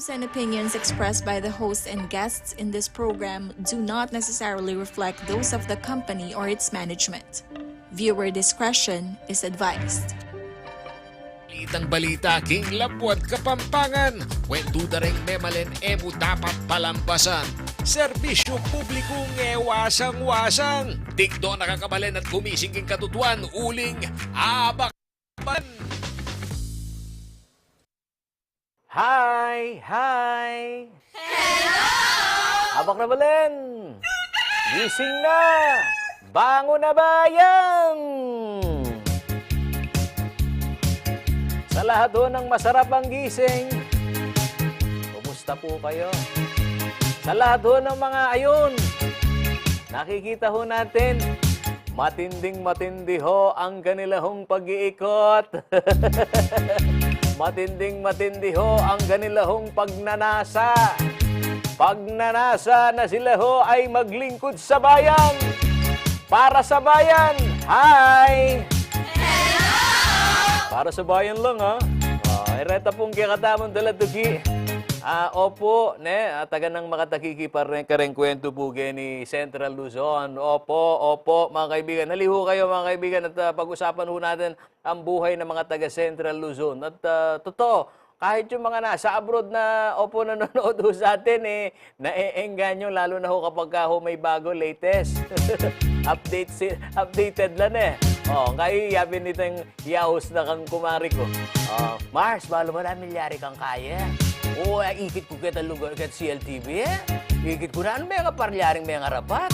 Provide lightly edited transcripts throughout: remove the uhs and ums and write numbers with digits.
views and opinions expressed by the host and guests in this program do not necessarily reflect those of the company or its management. Viewer discretion is advised. Balitang balita, King Lapwat Kapampangan. Kwentuda ring memalen emo dapat palampasan. Serbisyo publikong wasang-wasang. Dikdo nakakabalin at gumising king katutuan. Uling abakban. Hi! Hi! Hello! Abak na balen! Gising na! Bango na bayan! Sa lahat ho ng masarap ang gising, kumusta po kayo? Sa lahat ho ng mga ayon, nakikita ho natin, matinding-matindi ho ang kanilahong pag-iikot. Matinding-matindi ho ang kanilahong pagnanasa. Pagnanasa na sila ho ay maglingkod sa bayan. Para sa bayan. Hi! Hello! Para sa bayan lang, ha? Ireta pong kikatamang daladugi. Opo, taga ng makatakiki pa rin kwento po ni Central Luzon. Opo, mga kaibigan. Haliho kayo, mga kaibigan, at pag-usapan ho natin ang buhay ng mga taga Central Luzon. At totoo, kahit yung mga nasa abroad na nanonood ho sa atin, naeengganyo, lalo na ho kapag ho may bago, latest. Updated lang kayo yapin nitong yaos na kang kumari ko. Mars, balo mo na milyari kang kaya. Ikit ko kita lugar kat CLTV Ikit ko na, ano may kaparyaring may ngarapat?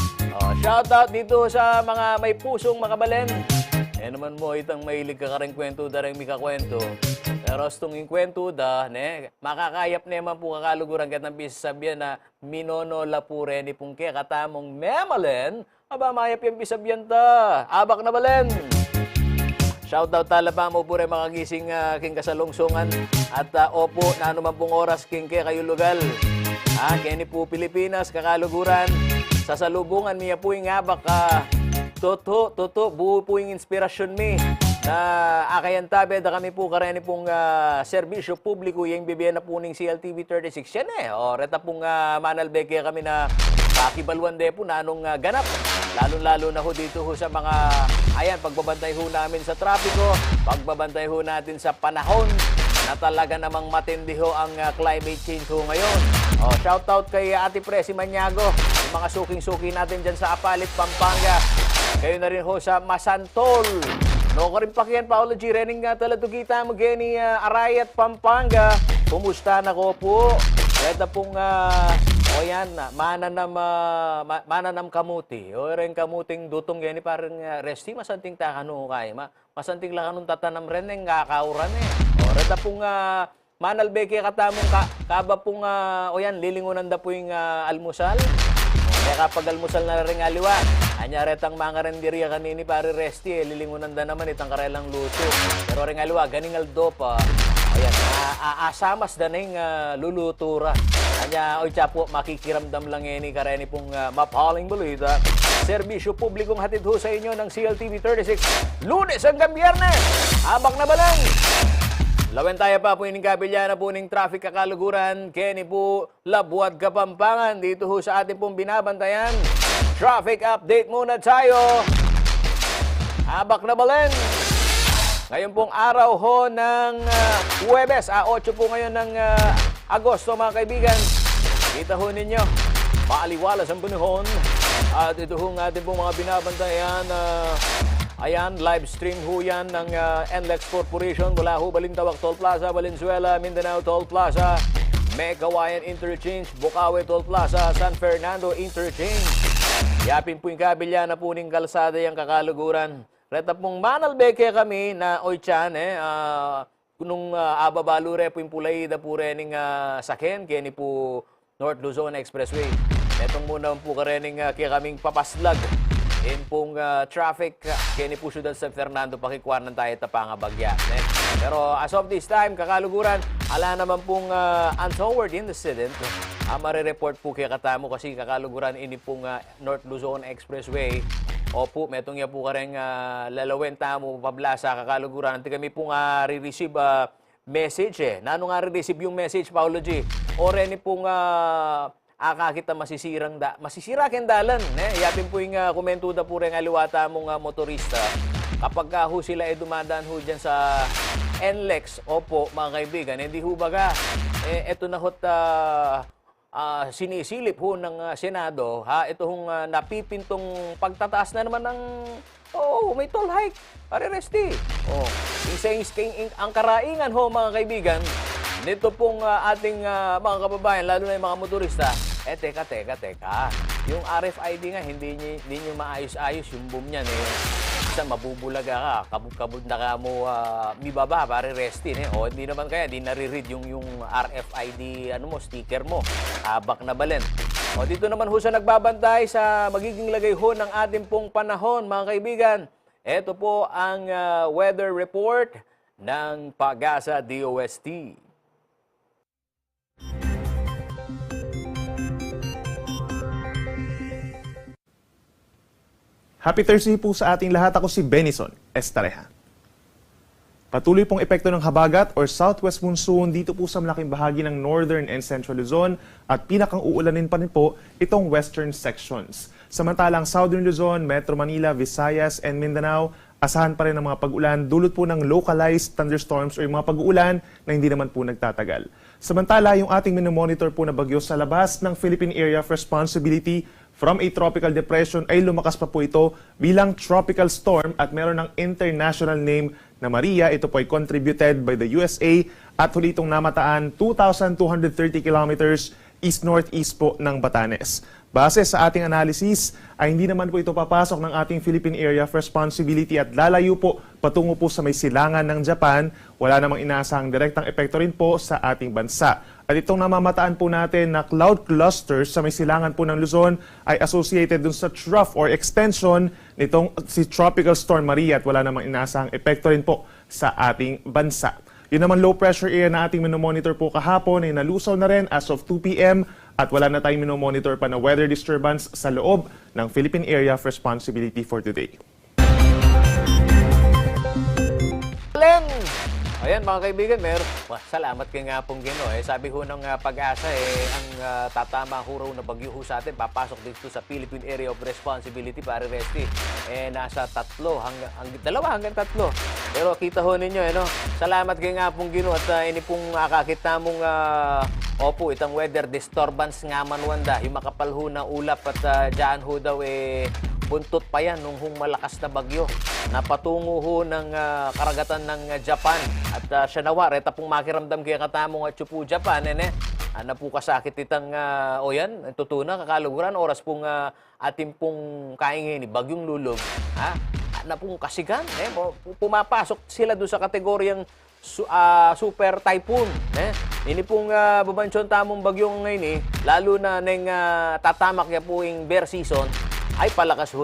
Shoutout dito sa mga may pusong makabalen. Naman mo, itang mahilig ka rin kwento, darang may kakwento. Pero stong kwento makakayap naman po kakaluguran kat ng bisabyan na minono lapure ni pungke katamong memalen, mayap yung bisabyan ta. Abak na balen! Shoutout talapa mo po rin makagising king kasalungsungan. At opo, na anuman pong oras king kayo lugal. Kini po Pilipinas, kakaluguran. Sa salubungan niya po yung abak. Toto, buo po yung inspirasyon mi. Na akayan tabi, da kami po kareni pong serbisyo publiko yung bibigyan na po ng CLTV 36 yan reta pong manalbeke kami na pakibalwan de po na anong ganap. Lalo-lalo na ho dito ho sa mga, pagbabantay ho namin sa trapiko, pagbabantay ho natin sa panahon na talaga namang matindi ho ang climate change ho ngayon. Shoutout kay Ate Presi Maniago, yung mga suking-suki natin dyan sa Apalit, Pampanga. Kayo na rin ho sa Masantol. No, karin pa kiyan, Paolo G. Rening talatugita mo gani Arayat, Pampanga. Kumusta na ko po? Kaya pong, mananam kamuti. Ren kamuting dutong gani parang resti, masanting takano kay. Masanting lakanong tatanam ren ng kakauran Reta pong manalbeke katamong kaba pong, lilingunan da po yung almusal. Kaya kapag almusal na rin aliwa, retang mga renderiya kanini pare resti, lilingunan da naman itang karelang luto. Pero rin aliwa, ganing aldo pa, asamas da na yung lulutura. Po, makikiramdam lang ni kareni pong mapaling balita. Serbisyo publikong hatid ho sa inyo ng CLTV 36, Lunes hanggang Biyernes. Abak na balang! Lawen tayo pa po yung kabilyana po ng traffic kakaluguran. Kenny po, Labuad Kapampangan. Dito ho sa ating pong binabantayan. Traffic update muna tayo. Abak na balen. Ngayon pong araw ho ng Huwebes. 8 po ngayon ng Agosto mga kaibigan. Kita ho ninyo. Paaliwalas ang panahon. At ito ho ng ating pong mga binabantayan. Live stream ho yan ng NLEX Corporation. Mula ho Balintawak Toll Plaza, Valenzuela, Mindanao Toll Plaza, Megawayan Interchange, Bukawe Toll Plaza, San Fernando Interchange. Yapin po yung kabilyana po ng kalsada yung kakaluguran. Reta pong manalbeke kami na oychan nung ababalure po yung pulayda po rening saken, kaya ni po North Luzon Expressway. Etong muna po karening kaya kaming papaslag. In pong traffic, kini po siyudad San Fernando, pakikwanan tayo tapangabagya. Pero as of this time, kakaluguran, ala naman pong untoward incident. Marireport po kaya katamo kasi kakaluguran ini pong North Luzon Expressway. Opo, metong ya po ka rin lalawin tamo pablasa kakaluguran. Kami po nga re-receive message Nano nga re-receive yung message, Paolo G? o rin pong kita masisira kendalan. Yapin po yung komentuda po rin aliwata mong motorista. Kapag ho sila dumadaan ho dyan sa NLEX, opo mga kaibigan, hindi ho baga, eto na ho't sinisilip ho ng Senado, ito hong napipintong pagtataas na naman ng, may toll hike, pare-resti. Ang karaingan ho mga kaibigan, nito pong ating mga kababayan, lalo na yung mga motorista, teka. Yung RFID nga, hindi nyo maayos-ayos yung boom niyan. Isa mabubulaga ka, kabud na ka mo mibaba, pare restin. O hindi naman kaya, di nare-read yung RFID sticker mo. Habak na balen. O dito naman ho sa nagbabantay sa magiging lagay ho ng ating pong panahon, mga kaibigan. Ito po ang weather report ng Pag-asa DOST. Happy Thursday po sa ating lahat. Ako si Benison Estareja. Patuloy pong epekto ng habagat or southwest monsoon dito po sa malaking bahagi ng northern and central Luzon at pinakang uulanin pa rin po itong western sections. Samantalang southern Luzon, Metro Manila, Visayas, and Mindanao, asahan pa rin ang mga pag-ulan dulot po ng localized thunderstorms o yung mga pag-uulan na hindi naman po nagtatagal. Samantala, yung ating minomonitor po na bagyo sa labas ng Philippine Area of Responsibility from a tropical depression ay lumakas pa po ito bilang tropical storm at meron ng international name na Maria. Ito po ay contributed by the USA at huli itong namataan 2,230 kilometers east-northeast po ng Batanes. Base sa ating analysis, ay hindi naman po ito papasok ng ating Philippine Area of Responsibility at lalayo po patungo po sa may silangan ng Japan. Wala namang inaasahang direktang epekto rin po sa ating bansa. At itong namamataan po natin na cloud clusters sa may silangan po ng Luzon ay associated dun sa trough or extension nitong si Tropical Storm Maria at wala namang inaasahang epekto rin po sa ating bansa. Yun naman low pressure area na ating minomonitor po kahapon ay nalusaw na rin as of 2 p.m. at wala na tayong minomonitor pa na weather disturbance sa loob ng Philippine Area of Responsibility for today. Ayan mga kaibigan, salamat kay nga pong Ginoo. Sabi ho ng Pag-asa, ang tatama ho raw na bagyo ho sa atin, papasok dito sa Philippine Area of Responsibility, pare Resti. Nasa 2 hanggang 3. Pero kita ho ninyo, salamat kay nga pong Ginoo at ini pong kakita mong itang weather disturbance nga man wanda. Yung makapal ho na ulap at dyan ho daw buntot pa yan nung malakas na bagyo. Napatungo ho ng karagatan ng Japan. At siya nawa, reta pong makiramdam kaya katamong at Chupu, Japan. Ano po kasakit itang, yan, tutuna, kakaluguran, oras pong ating pong kaingin, bagyong lulog. Ano pong kasigan, pumapasok sila doon sa kategoryang super typhoon. Ini pong babansyon tamong bagyong ngayon, lalo na nang tatamak niya po yung bear season, ay palakas ho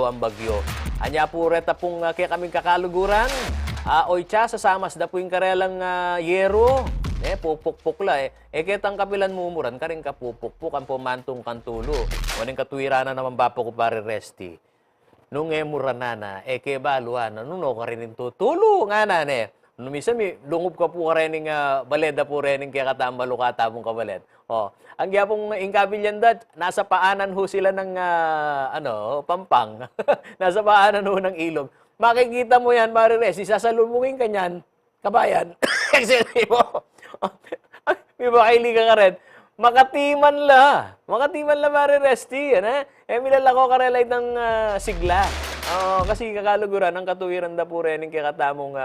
ang bagyo. Anya po reta pong kaya kaming kakaluguran. Oycha, sasamas da po yung karelang yero. Pupuk-pukla ketang kapilan mumuran, karing kapupuk-puk ang pumantong kantulo. Waning katuwira na naman bapo ko pare Resti. Nung muranana, kebaluan, nuno ka rin yung tutulo nga na Minsan lungob ka po ka rin baleda po rin kaya katambalo ka mong kabalet. Ang gyapong ingkabilyan nasa paanan ho sila ng pampang. Nasa paanan ho ng ilog. Makikita mo yan, Marites, isasalubungin ka niyan, kabayan. Kasi mo, may makaili ka rin. Makatiman la, Marites, milalako ka relay ng sigla. Kasi kakaluguran, ang katuwiran da po rin kaya katamong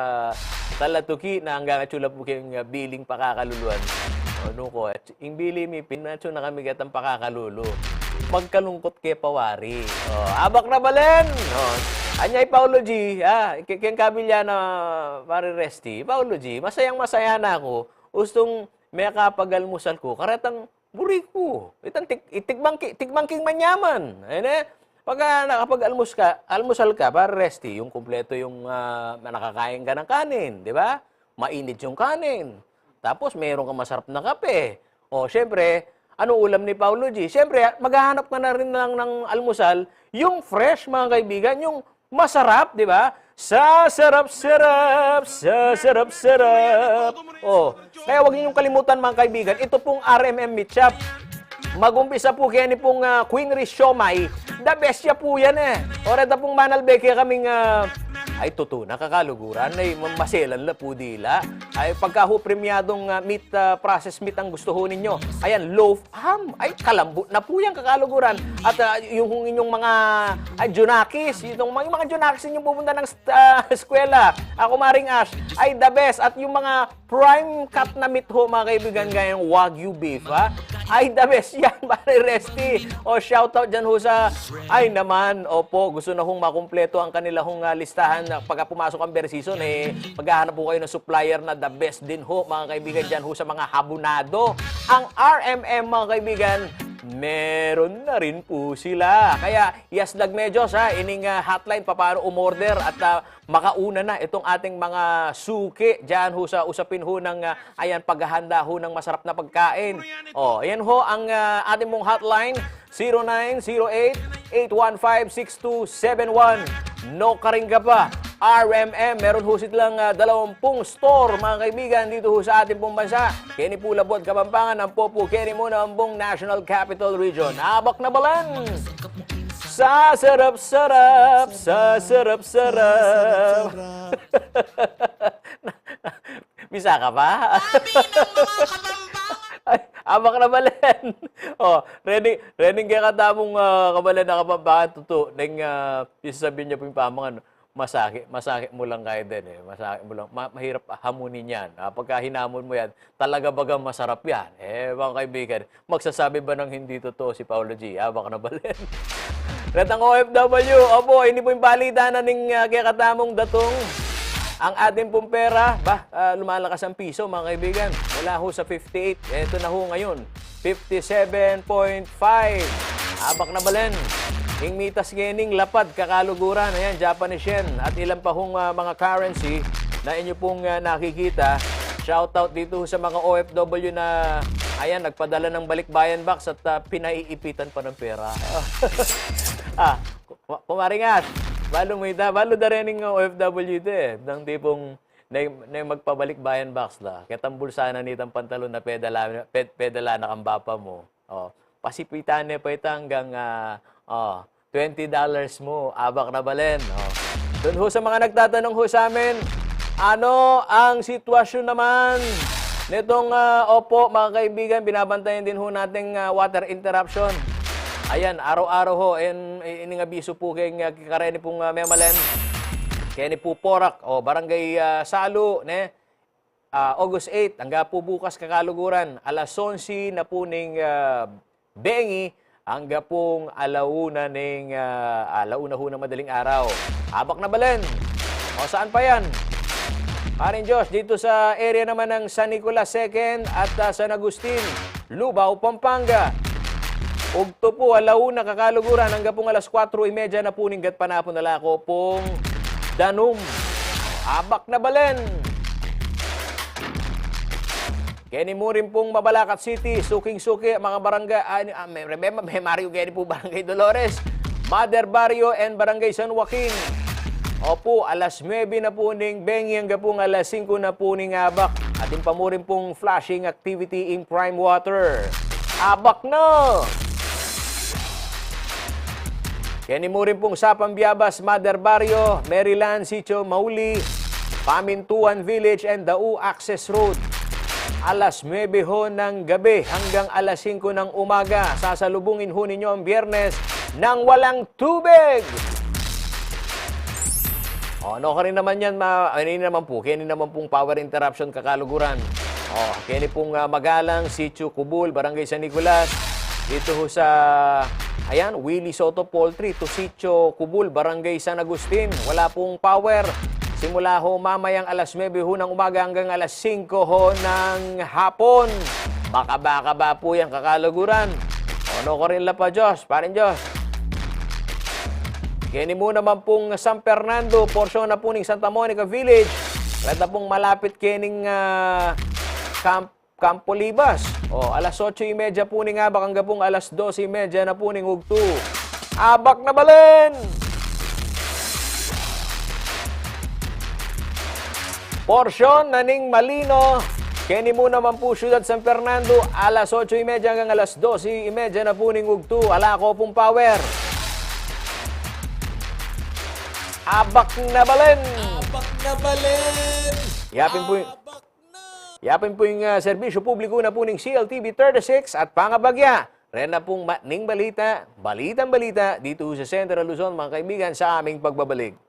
talatuki na hanggang atula po kayong biling pakakaluluan. Yung bili mi, pinatso na kami gatang pakakalulu. Magkalungkot kay pawari. Abak na balen! Anyay Paulo G, kayang kabilya na pare Resti. Paulo G, masayang-masaya na ako. Ustong may kapagalmusal ko, karatang buri ko. Tigmangking manyaman. Pagka nakapag-almusal ka, para Resti, yung kumpleto yung nakakain ka ng kanin, di ba? Mainit yung kanin. Tapos, mayroon kang masarap na kape. Syempre, ano ulam ni Paulo G? Syempre, maghahanap ka na rin ng almusal, yung fresh, mga kaibigan, yung masarap, di ba? Sa sarap-sarap, sa sarap-sarap. Oh, kaya huwag niyong kalimutan mga kaibigan, ito pong RMM Meat Shop. Mag-umpisa po kaya ni pong Queen Rhys Siomai. The best siya po yan eh. O reda pong Manalbeke kaming ay totoo, nakakaluguran. Ay maselan la po dila. Ay pagka ho premiadong meat, processed meat ang gusto ho ninyo. Ayan, loaf ham. Ay kalambot na po yan, kakaluguran. At yung inyong mga junakis, yung mga junakis inyong pupunta ng eskwela. Ako Maring Ash, ay the best. At yung mga prime cut na meat ho, mga kaibigan, gayang Wagyu beef, ha? Ay the best yan, Mare Resty. O shoutout dyan ho sa, ay naman, opo, gusto na hong makumpleto ang kanila hong listahan pagka pumasok ang bear season, maghahanap po kayo ng supplier na the best din ho, mga kaibigan, dyan ho sa mga habunado. Ang RMM, mga kaibigan, meron na rin po sila. Kaya, Yasdag Medyos, ining hotline, paano umorder at makauna na itong ating mga suki dyan ho sa usapin ho ng ayan, paghahanda ho ng masarap na pagkain. O, ayan ho ang ating mong hotline, 0908-815-6271. No karingga pa. RMM, meron ho silang 20 store, mga kaibigan, dito ho sa ating pong bansa. Kenny po Labot, Kapampangan, ang Popo, Kenny mo na ang buong National Capital Region. Abak na balan! Sa sarap-sarap, sa sarap-sarap. Bisa ka pa? Ay, abak na balan. Oh, ready kaya katamong kabalan na Kapampangan, tuto. Neng isasabihin niya po yung pamangan, masakit mo lang kayo din eh. Masakit mo lang. Mahirap hamunin yan. Pagka hinamon mo yan, talaga bagang masarap yan. Mga kaibigan, magsasabi ba ng hindi totoo si Paolo G? Baka na balen. Red ang OFW. Opo, hindi po yung balita na ning kaya katamong datong ang ating pong pera. Lumalakas ang piso, mga kaibigan. Wala ho sa 58. Ito na ho ngayon. 57.5. Abak na balen. Ing mitas gening lapad, kakaluguran. Ayan, Japanese yen. At ilan pa hong mga currency na inyo pong nakikita. Shoutout dito sa mga OFW na, ayan, nagpadala ng balikbayan box at pinaiipitan pa ng pera. Kumaringat. Balo da rin ng OFW ito eh. Nang tipong na magpabalikbayan box la. Ketambul sana nitang pantalon na pedala na kambapa mo. Pasipitan pa ito hanggang $20 mo, abak na balen. Doon ho sa mga nagtatanong ho sa amin, ano ang sitwasyon naman nitong, opo mga kaibigan, binabantayan din ho nating water interruption. Ayan, araw-araw ho, iningabiso po kay kareni pong Memalen, kaya ni po Porak, Barangay Salo, August 8, hanggang po bukas kakaluguran, alas 11 na po ning Bengi, hanggang pong alauna ho ng madaling araw. Abak na balen. Saan pa yan? Parin Diyos, dito sa area naman ng San Nicolas II at San Agustin, Lubao, Pampanga. Ugto po, alauna kakaluguran hanggang pong alas 4:30 na po ninggat panapon na lako pong Danum. Abak na balen. Kenny mo rin pong Mabalacat City, Suking-Suki, mga barangay, may Mario Kenny po, Barangay Dolores, Mother Barrio, and Barangay San Joaquin. Opo, alas 9 na po ning Bengi, hanggang pong alas 5 na po ning Abak. Atin pa mo rin pong flashing activity in Prime Water. Abak na! Kenny mo rin pong Sapang Biabas, Mother Barrio, Maryland, Sitio, Mauli, Pamintuan Village, and Dau Access Road. Alas 9 ho ng gabi hanggang alas 5 ng umaga. Sasalubungin ho ninyo ang Biyernes nang walang tubig. Ano ka rin naman yan, Kenny naman pong power interruption kakaluguran. Kenny pong Magalang, Sitio Kubul, Barangay San Nicolas. Dito ho sa, ayan, Willie Soto Poultry to Sitio Kubul, Barangay San Agustin. Wala pong power. Simula ho mamayang alas 9 ho ng umaga hanggang alas 5 ho ng hapon. Baka ba po yan kakaluguran. Ano ko rin la pa Diyos, parin Diyos. Kenny mo naman pong San Fernando, porsyon na po ng Santa Monica Village. Rata pong malapit kening Campo Libas. Alas 8:30 po ning Abak hanggang pong alas 12:30 na po ning Ugto. Abak na balen! Porsyon, Naning Malino, Kenny mo naman po, Ciudad San Fernando, alas 8:30 hanggang alas 12:30 na po ning ugto. Alako pong power. Abak na balen. Abak na balen! Yapin po yung serbisyo publiko na po ng CLTV 36 at pangabagya. Ren na pong ning balita, balitang balita dito sa Central Luzon, mga kaibigan, sa aming pagbabalik.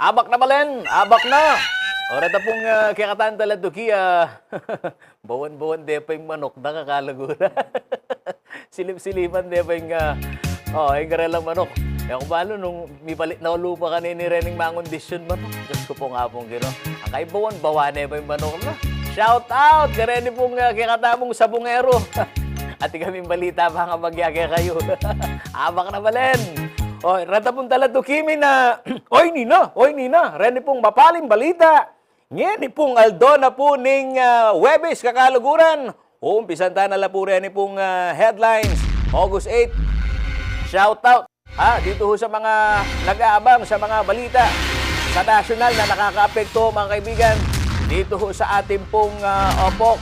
Abak na balen, abak na. Ora ta pong kikatan talado kiya. Bawan-bawan de pa yung manok nakakalagura. Silip-silipan de pa yung yung garelang manok. Kaya kung paano nung mipalit na lupa ka ni Rening mangondisyon manok. Diyos ko po nga pong gino. Ang kay bawan pa yung manok na. Shout out! Kareni pong kikatamong sabungero. At kaming balita pa nga magyagay kayo. Abak na balen. O, rata pong talado kimi na. Oy Nina, reni pong mapaling balita. Ngayon pong Aldo na po ning Webes kakaluguran. Umpisan ta na la po rin pong headlines. August 8. Shout out dito ho sa mga nag-aabang sa mga balita sa national na nakakaapekto mga kaibigan. Dito ho sa ating pong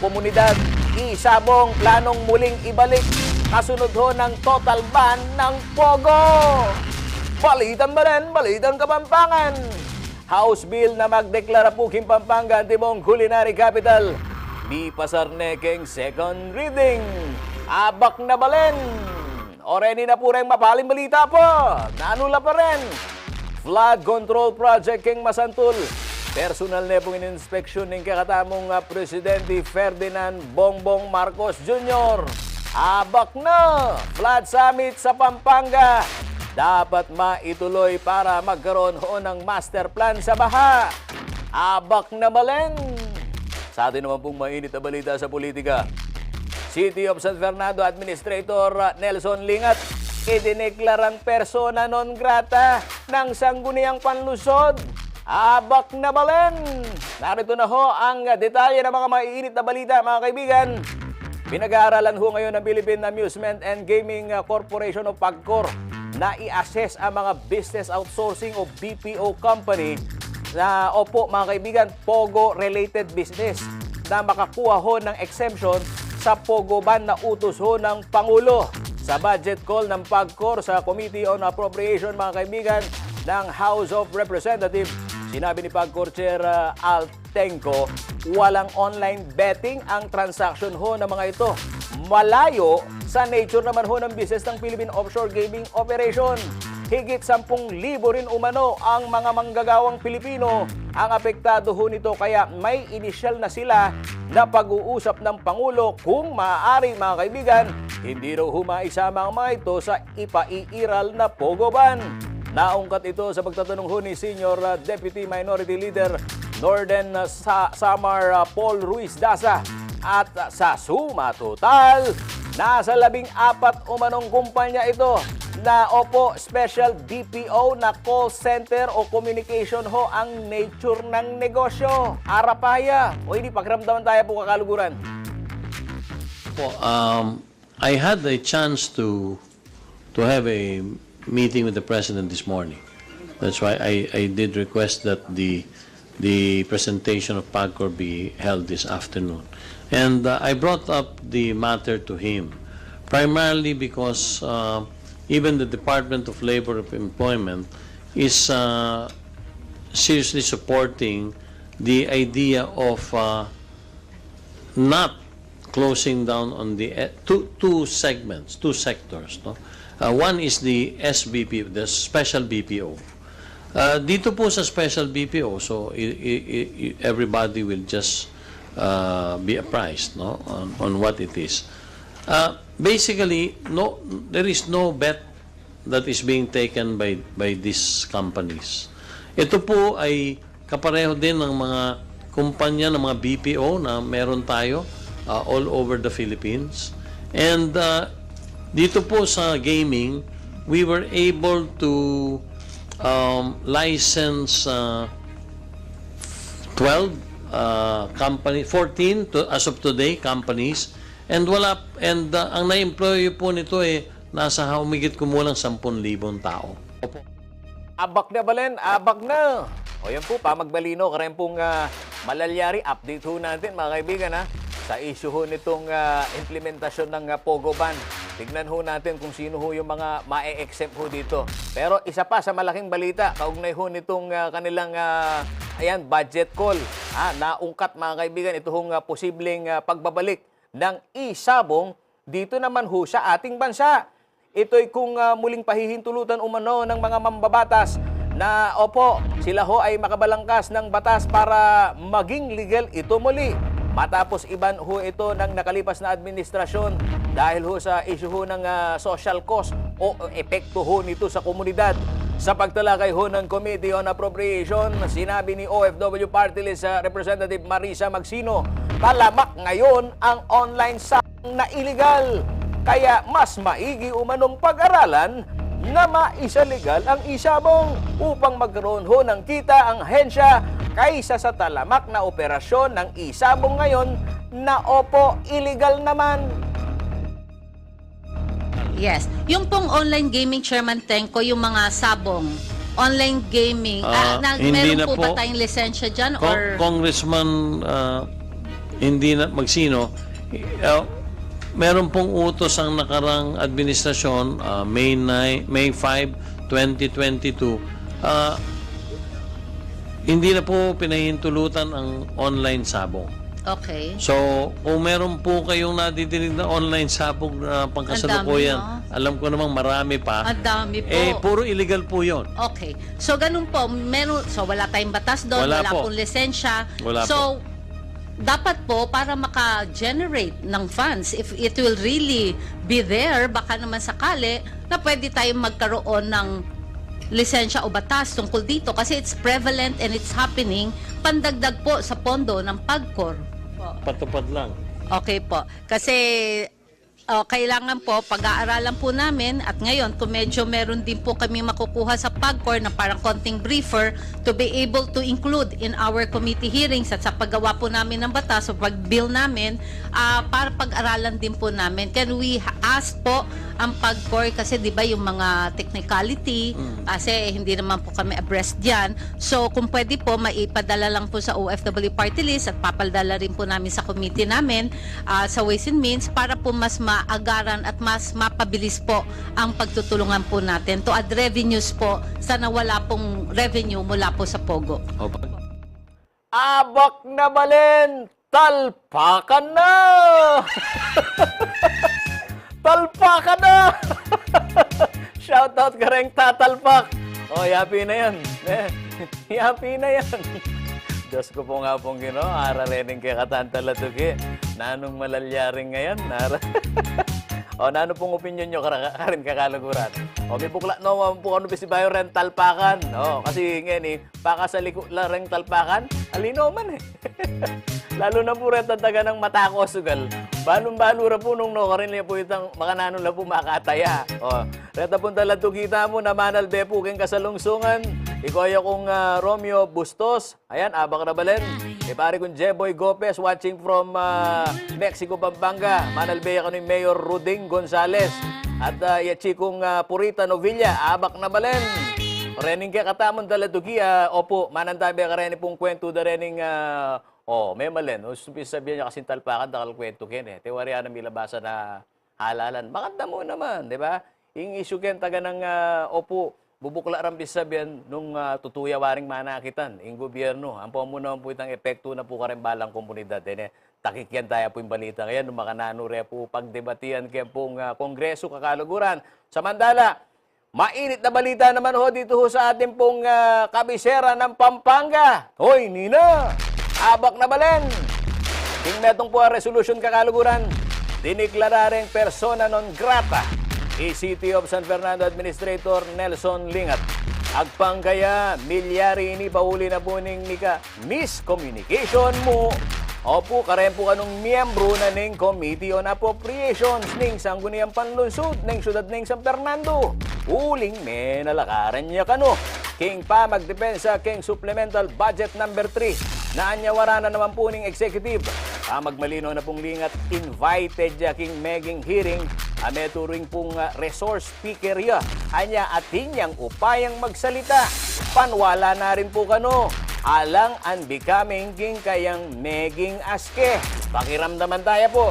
komunidad. Isabong planong muling ibalik kasunod ho ng total ban ng Pogo. Balitan ba rin? Balitan Kapampangan. House Bill na magdeklara po Pampanga timong culinary capital. Di pasarnekeng second reading. Abak na balen. Oreni na po rin mapaling balita po. Naanula pa rin. Flood control project king Masantul. Personal na pong ininspeksyon ng kakatamong Presidente Ferdinand Bongbong Marcos Jr. Abak na. Flood summit sa Pampanga. Dapat maituloy para magkaroon ho ng master plan sa baha. Abak na balen. Sa atin naman pong mainit na balita sa politika. City of San Fernando Administrator Nelson Lingat idineklarang persona non grata ng sangguniang panlusod. Abak na balen. Narito na ho ang detalye ng mga maiinit na balita mga kaibigan. Pinag-aaralan ho ngayon ng Philippine Amusement and Gaming Corporation o PAGCOR na i-assess ang mga business outsourcing o BPO company na mga kaibigan, Pogo-related business na makakuha ho ng exemption sa Pogo ban na utos ho ng Pangulo. Sa budget call ng PAGCOR sa Committee on Appropriation mga kaibigan ng House of Representatives, sinabi ni PAGCOR Chair Al Tenco, walang online betting ang transaction ho ng mga ito. Malayo sa nature naman ho ng business ng Philippine Offshore Gaming Operation. Higit 10,000 rin umano ang mga manggagawang Pilipino ang apektado ho nito kaya may inisyal na sila na pag-uusap ng Pangulo kung maaari mga kaibigan, hindi raw humaisama ang mga ito sa ipaiiral na Pogo ban. Naungkat ito sa pagtatanong ho ni Senior Deputy Minority Leader Northern Samar Paul Ruiz Daza. At sa suma total, nasa 14 umanong kumpanya ito na special BPO na call center o communication ho ang nature ng negosyo. Arapaya, o hindi pagramdaman tayo po kakaluguran. I had a chance to have a meeting with the President this morning. That's why I did request that the presentation of PAGCOR be held this afternoon. And I brought up the matter to him, primarily because even the Department of Labor and Employment is seriously supporting the idea of not closing down on the two sectors. No? One is the SBP, the Special BPO. Dito po sa Special BPO, so everybody will just be apprised on what it is. Basically, there is no bet that is being taken by these companies. Ito po ay kapareho din ng mga kumpanya ng mga BPO na meron tayo all over the Philippines. And dito po sa gaming, we were able to license 12 14 as of today companies, and ang na-employ po nito nasa humigit kumulang 10,000 tao. Abak na balen, abak na. O yan po, pamagbalino, karen pong malalyari, update ho natin mga kaibigan sa issue ho nitong implementasyon ng Pogo ban. Tignan ho natin kung sino ho yung mga ma-exempt ho dito. Pero isa pa sa malaking balita, kaugnay ho nitong kanilang budget call. Naungkat mga kaibigan, ito hong posibleng pagbabalik ng isabong dito naman ho sa ating bansa. Ito'y kung muling pahihintulutan umano ng mga mambabatas na opo, sila ho ay makabalangkas ng batas para maging legal ito muli. Matapos iban ho ito ng nakalipas na administrasyon dahil ho sa issue ho ng social cost o epekto ho nito sa komunidad. Sa pagtalakay ho ng Committee on Appropriation, sinabi ni OFW Party List Representative Marisa Magsino, talamak ngayon ang online sabong na illegal. Kaya mas maigi umanong pag-aralan na maisalegal ang isabong upang magkaroon ho ng kita ang ahensya kaysa sa talamak na operasyon ng isabong ngayon na opo, illegal naman. Yes. Yung pong online gaming, Chairman Tenko, yung mga sabong, online gaming, hindi meron na po ba po. tayong lisensya dyan? Or Congressman hindi na Magsino, meron pong utos ang nakarang administrasyon, May 5, 2022. Hindi na po pinahintulutan ang online sabong. okay. So, kung meron po kayong nadidinig na online sabong na pangkasalukuyan, Ang dami, alam ko namang marami pa. Ang dami po. Puro illegal po yon. Okay. So, ganun po. So, wala tayong batas doon. Wala Wala po. pong lisensya. Wala so, dapat po, para maka-generate ng funds, if it will really be there, baka naman sakali, na pwede tayong magkaroon ng lisensya o batas tungkol dito kasi it's prevalent and it's happening, pandagdag po sa pondo ng PAGCOR. Patupad lang. Okay po. Kasi kailangan po, pag-aaralan po namin at ngayon, kung medyo meron din po kami makukuha sa PAGCOR na parang konting briefer to be able to include in our committee hearings at sa paggawa po namin ng batas o pag-bill namin, para pag-aralan din po namin. Can we ask po ang PAGCOR kasi di ba yung mga technicality, kasi hindi naman po kami abreast dyan. So kung pwede po, maipadala lang po sa OFW Party List at papadala rin po namin sa committee namin sa Ways and Means para po mas maagaran at mas mapabilis po ang pagtutulungan po natin to add revenues po sa nawala pong revenue mula po sa Pogo. Abak na balen, talpakan na! Talpakan na! Shoutout ka rin, tatalpak. Yapi na yan. Yapi na yan. Diyos ko po nga pong Ginoo, ararening kay katantalatuki. Nanong malalyaring ngayon. Nano pong opinion nyo karin kakalaguran? May bukla no, po ano bisibayo rin talpakan. Kasi ngayon pakasaliko lang rin talpakan, alino man Lalo na po rin tataga ng matako sugal. Balong-balo ra po nung karin niya po itang makanano na po makataya. Reta po talato kita mo na manal be po keng kasalungsungan. Ikoya kong Romeo Bustos. Ayan, abak na balen. Pare kong Jeboy Gopez watching from Mexico, Pampanga. Manal be ako ni Mayor Ruding Gonzales. At yachi kong Purita Novilla. Abak na balen. Rening kaya katamon talato opo, manantabi ka rin pong kwento da rening may malen. Sabihan niya kasing talpakan, dakal kwento ken Tewariya na milabasa na halalan. Maganda mo naman, di ba? Yung issue ken taga ng opo, bubukla ram bisabihan nung tutuya waring manakitan. Yung gobyerno, ang po mo naman po itang epekto na po ka rin balang komunidad. Takikyan tayo po yung balita ngayon, nung makanano rin po pagdebatihan kaya pong Kongreso kakalaguran. Samantala, mainit na balita naman ho dito ho sa ating pong kabisera ng Pampanga. Hoy, Nina! Abak na balen! Tingnan po ang resolution kakalaguran. Diniklara ring persona non grata City of San Fernando Administrator Nelson Lingat. Agpangkaya, milyari ini pauli na po ning nika miscommunication mo. Opo, karen po kanong miyembro na ning Committee on Appropriations ning Sangguniang Panlunsod ning Siyudad ning San Fernando. Uling may nalakaran niya kano. King pa magdepensa king Supplemental Budget number 3 na anyawara na naman po ning executive. Magmalino na pong lingat invited ya king meging hearing ameturing pong resource speaker ya. Anya atin yang upayang magsalita. Panwala na rin po kano. Alang unbecoming king kayang meging aske. Pakiramdaman tayo po.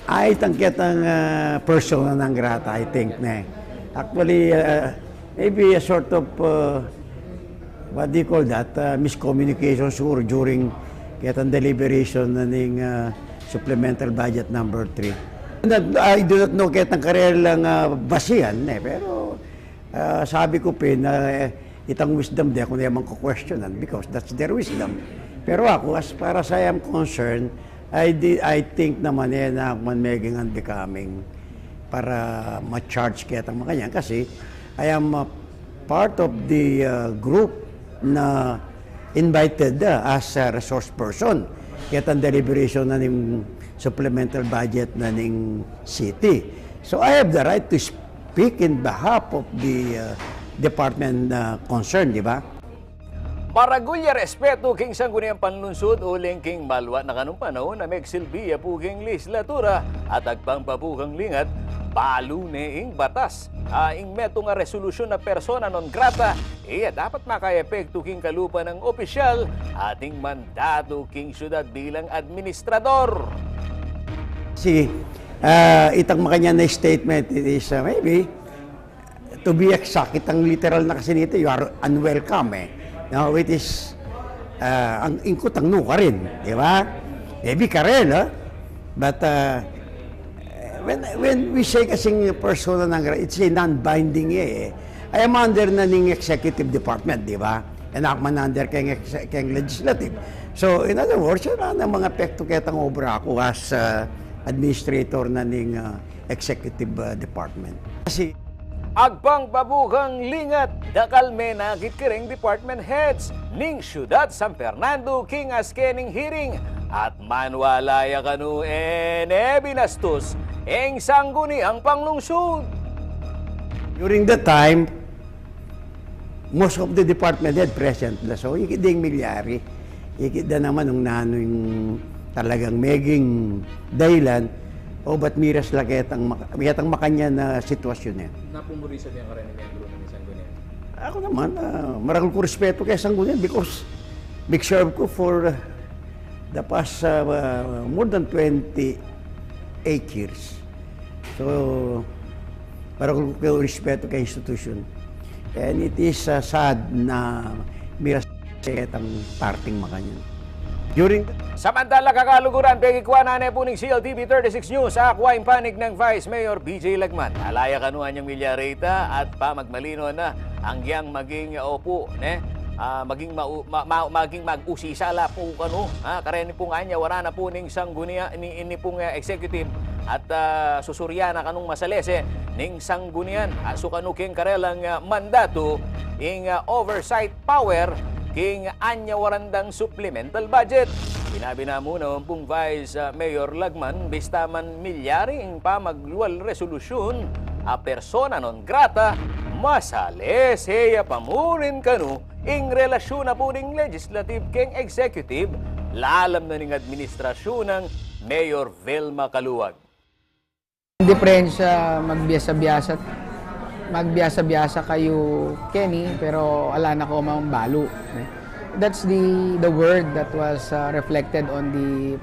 Ay, tangkit ang persona ng grata, I think. Actually, maybe a sort of, what do you call that, miscommunication siguro during ketang deliberation ng supplemental budget number 3. I do not know ketang karel lang basihan, pero Sabi ko pa na itang wisdom di ako na yaman ko-questionan because that's their wisdom. Pero ako, as far as I am concerned, I think naman na man making and becoming para ma-charge kaya itang mga yan. Kasi I am part of the group na invited as a resource person. Kaya ang deliberation na ng supplemental budget na ng city. So I have the right to speak in behalf of the department concerned, di ba? Maragulya respeto king sangguniang panlunsod uling king malwa na kanong panahon na megsilbiya puging legislatura at agpangpabukang lingat balune ing batas. Ing meto nga resolusyon na persona non grata dapat makaepekto king kalupa ng opisyal ating mandato king syudad bilang administrador. Itang makanya na statement it is maybe to be exact, itang literal na kasi nito, you are unwelcome Now, it is, ang ingkot ang no ka rin, di ba? Maybe ka rin, But, when we say kasing persona ng, it's a non-binding I am under na ng executive department, di ba? And ako man under kayong legislative. So, in other words, wala na mga epekto kitang obra ako as administrator na ng executive department. Kasi, Agpang pabukang lingat, dakal may nakit kiring department heads ning syudad San Fernando king askening hearing at manwalaya kanu binastos eng sangguni ang panglungsod. during that time, most of the department head present na. So, ikiding milyari, ikida naman ng nanoy talagang meging dahilan ba't miras lang kitang makanya na sitwasyon yan. Napumurisan niya ka rin ng miyembro ng Sanggunian? Ako naman, maraming ko respeto kay Sanggunian because big serve ko for the past more than 28 years. So, maraming ko respeto kay institution. And it is sad na miras kitang parting makanyan. Samantala kakaluguran, pegikwanan po ng CLTV 36 News sa akwaing panig ng Vice Mayor BJ Lagman. Alaya kanuhan yung milyarita at magmalino na ang yang maging opo, maging mag-usisala po kanu. Kareni po nga niya, wala na po ning sanggunia, ini pong executive at susurya na kanong masalese ning sanggunian. So kanu king karelang mandato, ing oversight power, king anya warandang supplemental budget. Binabi na muna pong Vice Mayor Lagman, bistaman milyari ing pamagluwal resolusyon a persona non grata, masales heya pamurin kanu ing relasyon na po ning legislative king executive, lalam na ning administrasyon ng Mayor Vilma Caluag. Diferensya magbiasa-biasa kayo, Kenny, pero ala na ko mambalo. That's the word that was reflected on the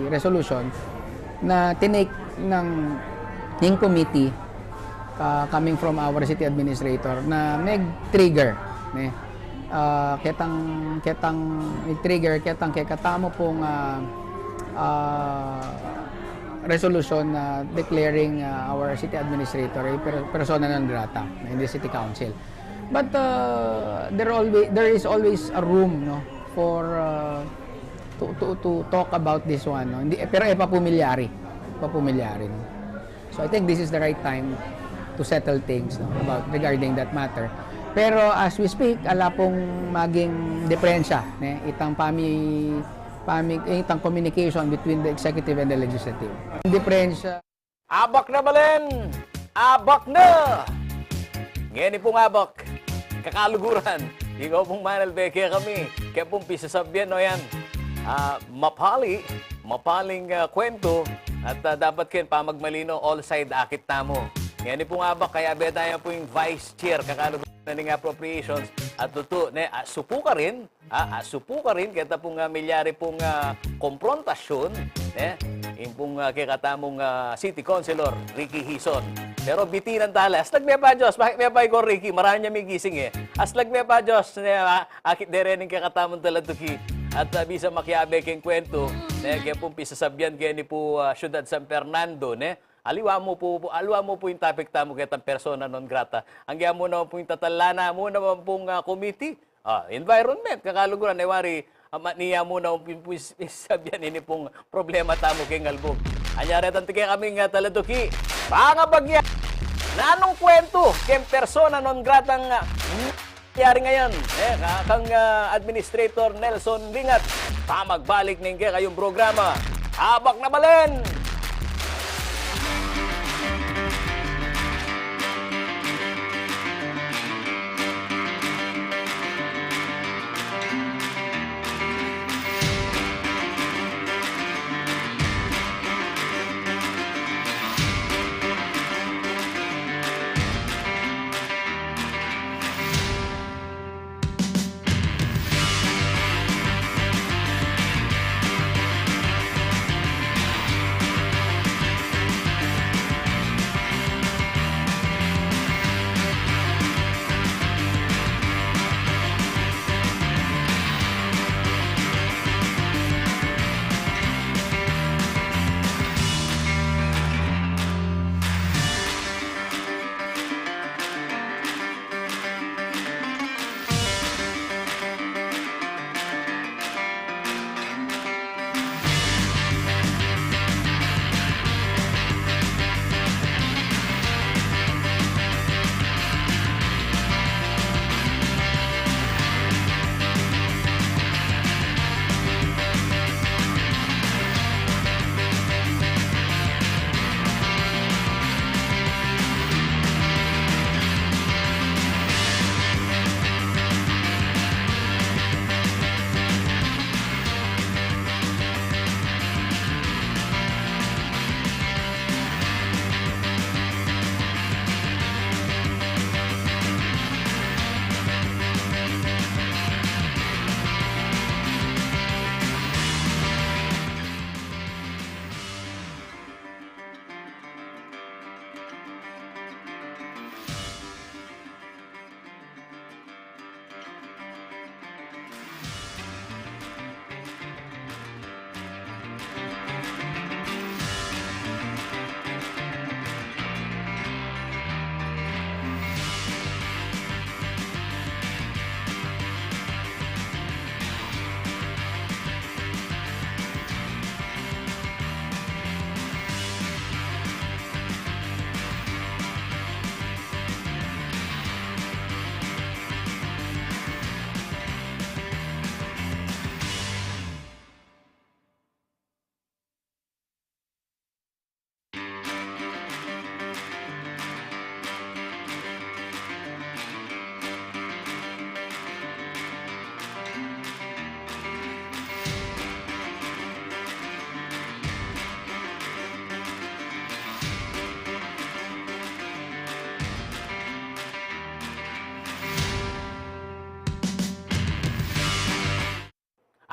resolution na tinake ng committee coming from our city administrator na trigger ketang trigger ketang kekatamo pong resolution declaring our city administrator a persona non grata in the city council. But there is always a room for to talk about this one. Pero papumilyari. So I think this is the right time to settle things regarding that matter. Pero as we speak, ala pong maging diferensya itang itang communication between the executive and the legislative. Diferensya. Abak na balen! Abak na! Ngayon pong abak, kakaluguran. Ikaw pong manalbeke kami. Kaya pong pisasabyan yan. Mapaling kwento at dapat kayo pamagmalino all side akit tamo. Ngayon pong abak, kaya betaya po yung vice chair, kakaluguran na ng appropriations at tuto, supo ka rin, kita pong milyari pong komprontasyon, yung pong kikatamong city councilor, Ricky Hison. Pero bitinan tala, aslag may pa Diyos, bakit may pa ko Ricky, marami niya may gising aslag may pa Diyos, akit dere ng kikatamong talatuki, at bisa makiabe keng kwento, kaya pong pisasabyan kaya ni po Syudad San Fernando, aliwa mo po yung topic tamo kitang persona non grata. Ang gaya mo naman po yung tatalana mo naman pong committee. Environment, kakaluguran, wari, niya mo na sabihan ini pong problema tamo kay Ngalbog. Anyari tanti kaya kaming taladuki. Pangabagya! Na anong kwento kay persona non gratang nangyari ngayon? Kang Administrator Nelson Lingat, magbalik ng kayong programa. Habak na balen!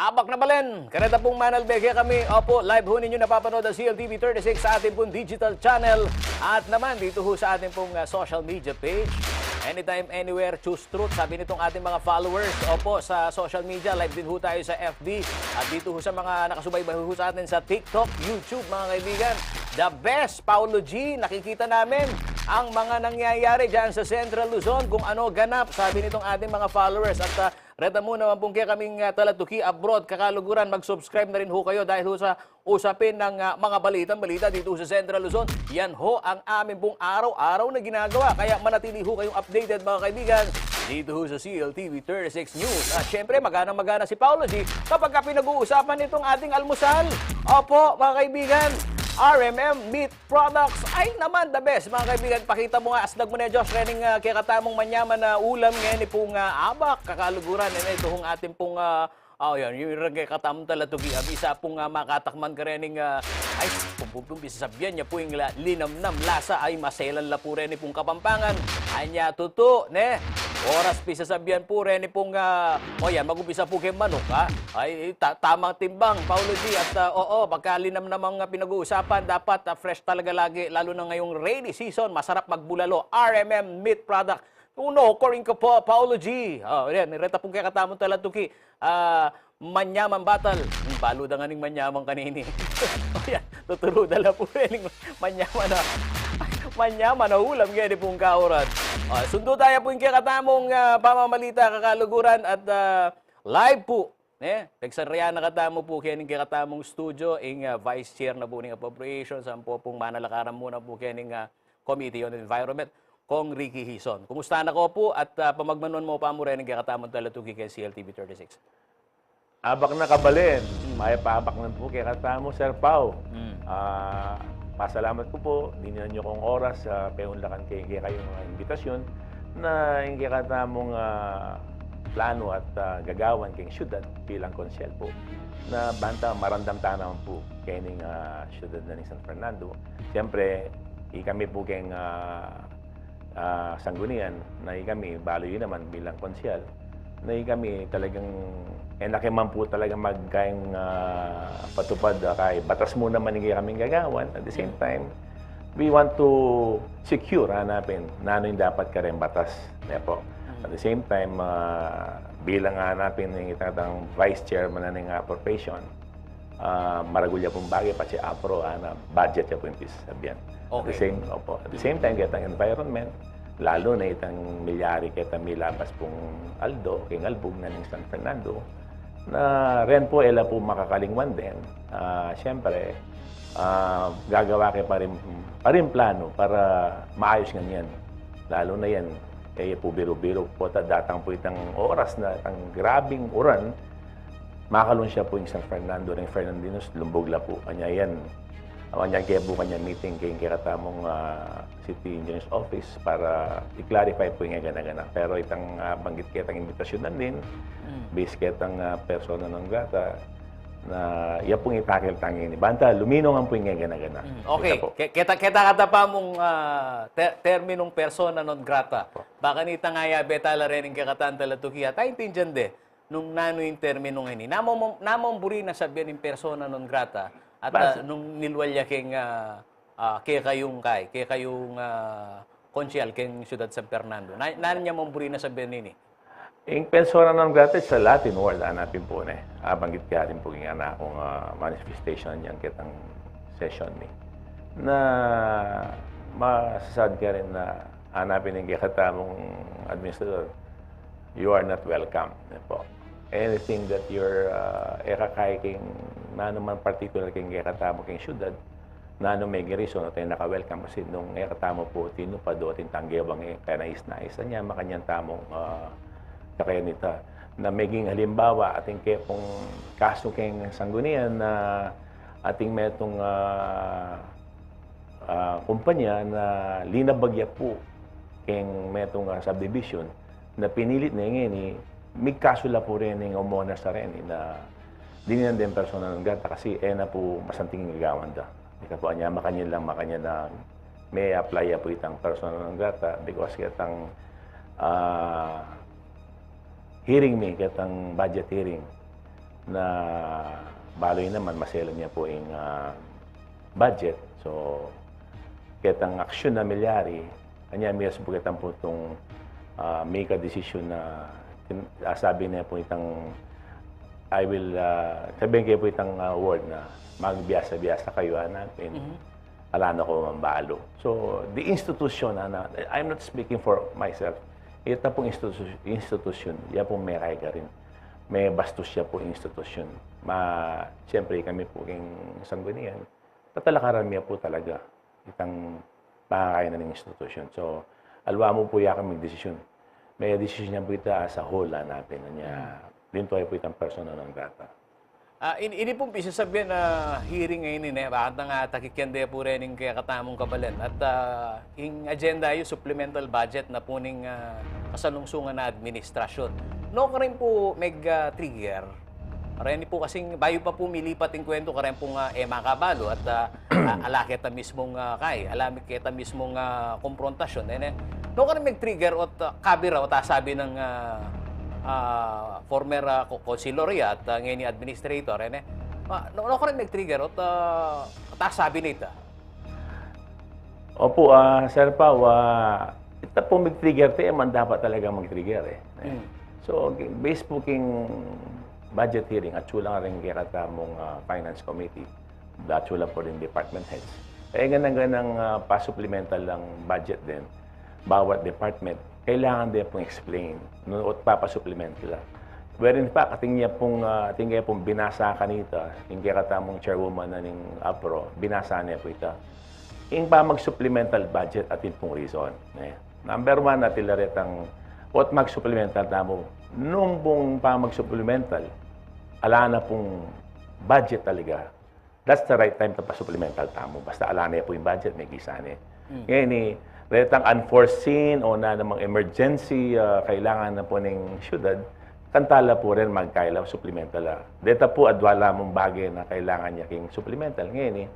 Habak na balen, kareta pong Manal Bege kami. Opo, live ho ninyo napapanood ang CLTV 36 sa ating pong digital channel. At naman dito ho sa ating pong social media page. Anytime, anywhere, choose truth. Sabi nitong ating mga followers. Opo, sa social media, live din ho tayo sa FB. At dito ho sa mga nakasubaybay ho sa atin sa TikTok, YouTube, mga kaibigan. The best, Paulo G. Nakikita namin ang mga nangyayari dyan sa Central Luzon, kung ano ganap, sabi nitong ating mga followers. At reta mo naman pong kaya kaming talatuki abroad, kakaluguran, mag-subscribe na rin ho kayo dahil ho sa usapin ng mga balita dito sa Central Luzon. Yan ho ang amin pong araw-araw na ginagawa. Kaya manatili ho kayong updated, mga kaibigan, dito ho sa CLTV 36 News. At syempre, magana-magana si Paulo G kapag pinag-uusapan nitong ating almusal. Opo, mga kaibigan, RMM Meat Products ay naman the best, mga kaibigan. Pakita mo nga, asdag mo na Josh, rening kaya katamong manyaman na ulam ngayon pong abak, kakaluguran. Ito hong ating pong, yan, yung kaya katamong talatugi. Isa pong makatakman ka rening, ay, pumpumpum, sasabihan niya po yung linamnam lasa ay maselan la po rin pong Kapampangan. Anya, tuto, ne? Oras pisasabihan po rin pong, yan, mag-umpisa po kay manok, ha? Ay, tamang timbang, Paulo G. At pagkalinam namang pinag-uusapan, dapat fresh talaga lagi, lalo na ngayong rainy season, masarap magbulalo. RMM Meat Product. Uno, koring ko po, Paulo G. Yan, nireta pong kaya katamong talatuki. Manyaman batal. Baluda nga ning manyaman kanini. Yan, tuturo dala po rin manyaman na ulam gani pong kauran. Sundo tayo po yung kakatamong pamamalita kakaluguran at live po. Tegsarya na katamo po kaya ng kakatamong studio ang Vice Chair na po ng Appropriations ang po pong manalakaran muna po kaya ng Committee on Environment, Kong Ricky Hison. Kumusta na ko po at pamagmanon mo pa mo rin ng kakatamong talatugi kay CLTV 36. Abak na kabalin. May paabak na po kay katamo, Sir Pao. Pasalamat ko po. Dinyan niyo kong oras sa peunlakan kay kayong imbitasyon na yung katamong plano at gagawan kay syudad bilang konsyel po na banta marandam naman po kay ning syudad na ni San Fernando. Siyempre, kami po kay sanggunian na kami baloy naman bilang konsyel na kami talagang nakiman po talaga magkaing patupad kay batas mo naman hindi kami gagawan. At the same time, we want to secure hanapin na ano yung dapat ka rin batas. Po. At the same time, bilang hanapin ng itatang vice chairman na ng appropriation, maragulya pong bagay pa si APRO na budget niya po yung sabihan. Okay. At the same time, kitang environment, lalo na itang milyari kita milabas pong Aldo, King Albog na ng San Fernando, na rin po ela po makakalingwan din. Siyempre, gagawa kayo pa rin plano para maayos nga yan. Lalo na yan, kaya po biro-biro po datang po itang oras na itang grabing uran, makalun siya po yung San Fernando ng Fernandinos, Lumbogla po. Kanya yan. Kanya kaya po kanya meeting kay katamong City Engineer's Office para i-clarify po yung gana-gana. Pero itang banggit kitang imbitasyon na din, based kitang persona ng grata, na iya pong itakil-tangin ni Banta, luminong ang po yung gana-gana. Okay, kita pa mong terminong persona non grata. Baka nita nga ya betala rin yung kakatan talatukiya. Tayo tindihan de, nung nano yung terminong ini. Namong buri na sabihin yung persona non grata. At nung nilwalya keng kaya kayong konsyal keng Siyudad San Fernando. Naan niya mong buri na sabihin nini? Yung persona non grata sa Latin world, hanapin po na banggit ka rin po yung akong manifestation niyan kitang session ni. Na masasad ka rin na hanapin yung katamong administrator, you are not welcome. Po. Anything that you're ekakay king na naman particular king katamo king syudad na ano may reason at naka-welcome kasi nung katamo po tinupad o tintanggewang kaya nais-nais niya makanyang tamong kakayanita na maging halimbawa ating kaya pong kaso king sanggunian na ating metong kumpanya na linabagya po king metong subdivision na pinilit na ngayon may kaso la po rin ng umona sa rin na din din persona ng gata kasi na po masanting gagawan da. Ika po anya makanya na may apply po itang persona ng gata because kitang hearing kitang budget hearing na baloy naman maselo niya po yung budget. So kitang aksyon na milyari kanya may po kitang po itong make a decision na sabi niya po itang I will sabihin kayo po itang word na magbiyasa-biyasa kayo natin. Alano ko mambalo. So, the institution, I'm not speaking for myself. Ito pong institution, yan pong may kaya rin. May bastos siya po institution. Siyempre, kami po yung sanggunian. Tatalakaran niya po talaga itang pakakaya na ng institution. So, alwa mo po kami desisyon. May decision niya po ita sa whole natin niya. Dito ay po itang persona ng data. Ini pong pisasabihin na hearing ngayon bakit nga takikyande po rin yung kaya katamong kabalan. At yung agenda yung supplemental budget na po ning kasalungsungan na administrasyon. No ka rin po trigger. Rin po kasing bayo pa po milipat yung kwento ka rin pong makabalo at alakita mismong alamit kita mismong komprontasyon. No ka rin trigger at kabira at sabi ng former consiloria at ngayon administrator. No ka rin trigger at sabi nito. Opo, Sir Pao, ito po mag-trigger tayo, man dapat talaga mag-trigger So, based po king budget hearing at sulang rin kaya katamong Finance Committee, Datsula po rin department heads. Ganang pa-supplemental lang budget din. Bawat department, kailangan din pong explain at papasupplement sila. Where in fact, ating niya pong binasa kanita, yung kaya katamong chairwoman na ng APRO, binasa niya po ito. Yung pa mag-supplemental budget atin pong reason. Number one, natin laretang what mag-supplemental na mo. Nung pong pa mag-supplemental, ala na pong budget talaga. That's the right time to pa-supplemental tamo. Basta ala na po yung budget, may kisa niya. Ngayon, laretang unforeseen o na namang emergency, kailangan na po ng syudad, kantala po rin magkaila supplemental. Deta po adwala mong bagay na kailangan niya king supplemental. Ngayon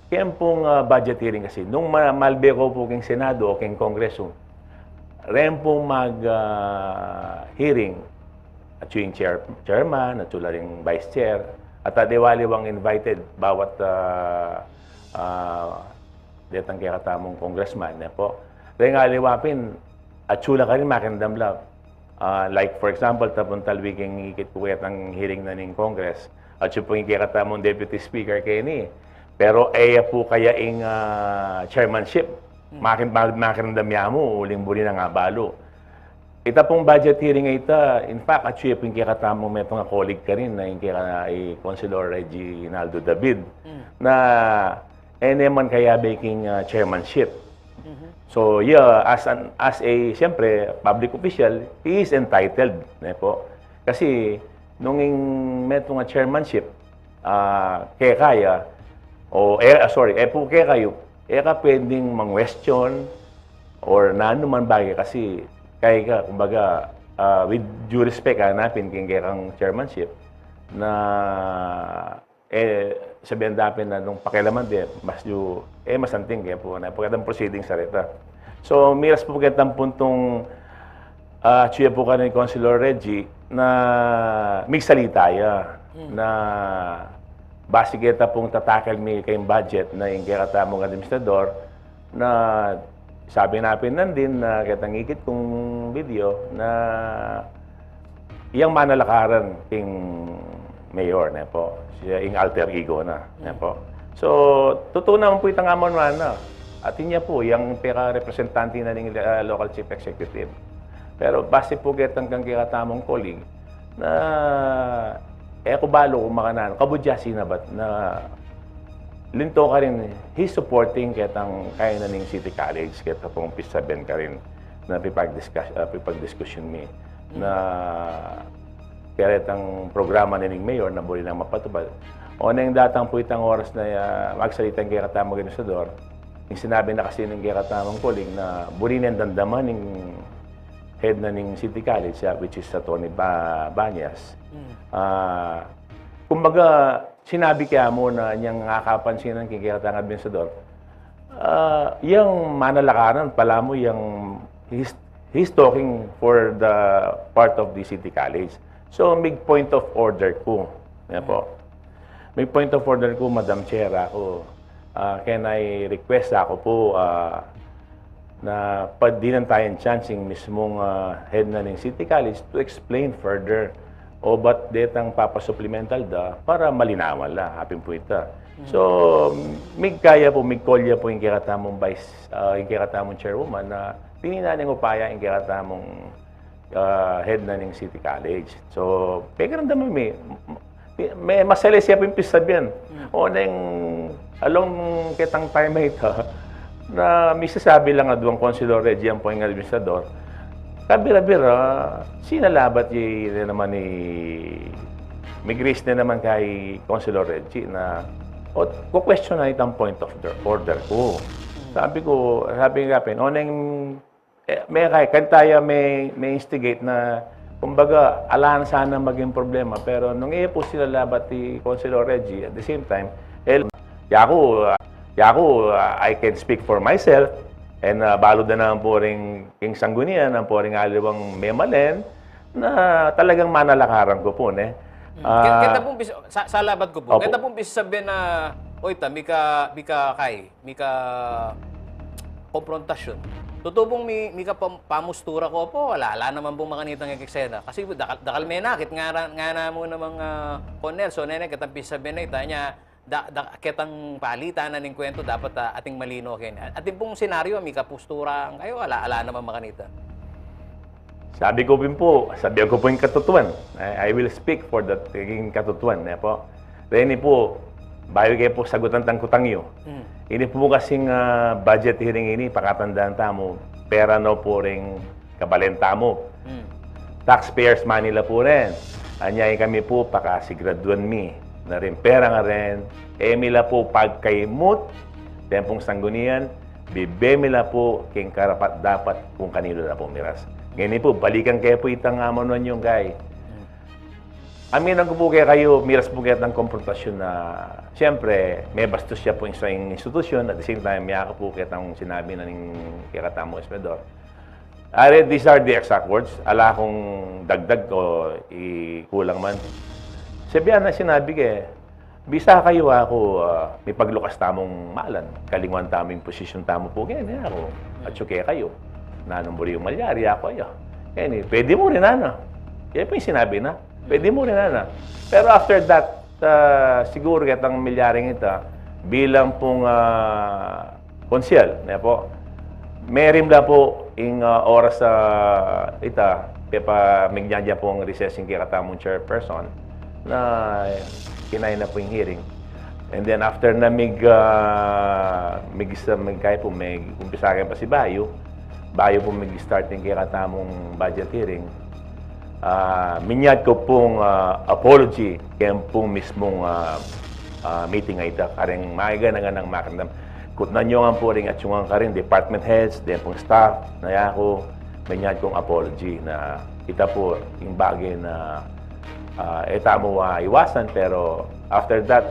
kaya pong budget hearing kasi, nung malbe ko po king Senado o king Kongreso, rin po mag-hearing at yung chairman, at yung ring vice chair, at adiwaliwang invited bawat detang kaya katamong congressman. Po. Rin nga liwapin, at sula ka rin makindamlap. Like for example, tapuntal weekend ikit po kaya ang hearing na ng Congress at yung pong ikikata mong Deputy Speaker Kenny. Pero po kaya yung chairmanship, makinandamya mo, uling-buli na nga balo. Ita pong budget hearing ita, in fact, at yung pong ikikata mong may mga colleague ka rin na yung Councilor Reginaldo David na naman kaya baking chairmanship. So, yeah, as a, siyempre, public official, he is entitled. Po. Kasi, nung metong chairmanship, kaya kaya, po kaya kayo, ka pwedeng mang-question or na anuman bagay kasi kaya ka, kumbaga, with due respect, hanapin kaya kang chairmanship na sabihan dapin na nung pakialaman din, mas anting kaya po na pagkatang proceeding sa reta. So, miras po kitang puntong chuya po ka ni Councilor Reggie na may salita na base kita pong tatakal may kayong budget na yung kaya katamong administrador na sabi natin nandin na kitang ikit kong video na iyang manalakaran king mayor na po. Siya yung alter ego na po. So, totoo naman po itang amon na. At niya po, yung pera-representante na ng local chief executive. Pero base po kitang kang kikatamong colleague na kubalo kung makanan, kabudyasi na ba't na linto ka rin, he's supporting kitang kaya na ng City College, kita pong pisaben ka rin na pipag-discussion me na kaya itang programa na ng mayor na buli nang mapatubad. O na yung datang po itang oras na magsalitan kaya katamang administrador, yung sinabi na kasi ng kaya katamang colleague na buli nang dandaman ng head na ng City College, which is Tony Banyas. Kumbaga, sinabi kaya mo na niyang nakapansinan kaya katamang administrador, yung manalakaran, pala mo yung he's talking for the part of the City College. So, may point of order ko. Yan po. May point of order ko, Madam Chair, ako. Can I request ako po na padinan tayong chancing mismong head na ng City College to explain further o ba't detang papasupplemental da para malinawan la. Hapin po ito. So, may kaya po, may kolya po yung kikatamong yung kikatamong chairwoman na pininanin upaya yung kikatamong head na ng City College. So, pagkaramdaman may masali siya po yung pisabihan. O na yung along kitang time ito, na may sasabi lang na doon Councilor Reggie ang po yung administrador, kabira-bira, sinalabat yung naman may grace na naman kay Councilor Reggie na question na itang point of order ko. Sabi nga, o na yung may kantaya may instigate na kumbaga alahan sana maging problema pero nung po sila labat ni Councilor Reggie at the same time I can speak for myself and balo na naman po rin king sanggunian ang po rin aliwang memalen na talagang manalakaran ko po kita pong sa labat ko po kita pong sabihin na oy ta mika komprontasyon. Totoo pong may pamustura ko po, wala naman pong makanitang eksena. Kasi dakal may nakit, nga na mo namang Nelson, katang pisabi na ita niya, ketang palitan na ng kwento, dapat ating malino kayo. Ating pong senaryo, may kapustura kayo, wala naman makanita. Sabi ko po yung katotohanan. I will speak for that yung katotohanan. Po. Then po, bayo kayo po sagutan tangkutang iyo. Ini po kasing budget hearing ini, pakatandaan tamo, pera no po rin kabalenta mo. Taxpayers Manila po rin. Anyay kami po, pakasigraduan mi. Na rin pera nga rin. Emila po pagkaimot, tempong sanggunian, bibemila po king karapat dapat kung kanilo na po miras. Ngayon po, balikan kayo po itang amonon yung kay. Aminan ko po kayo, miras po kayo ng konfrontasyon na siyempre, may bastos siya po sa institusyon at the same time, may ako po kayo ng sinabi na ng kikatamo espedor. These are the exact words. Ala akong dagdag o ikulang man. Sabihan na sinabi kayo, bisa kayo ako, may paglukas tamong malan. Kalinguan taming posisyon tamo po kayo, ako. At syuke kayo. Nanumburi yung malyari ako ayo. Pwede mo rin Yan po yung sinabi na. Pwede mo rin Pero after that, siguro kitang milyaring ita, bilang pong konsyel, po, meron na po yung oras sa ita, pepa mignadya pong recessing kikatamong chairperson, na kinay na po yung hearing. And then after na umpisa kayo pa si Bayo po mag-starting kikatamong budget hearing, minyad ko pong apology kaya pong mismong meeting ay ita. Kareng maiga na nga ng makandam. Kutnan nyo nga po rin at yung nga rin department heads, din pong staff, na ako, minyad kong apology na ita po yung bagay na mo iwasan. Pero after that,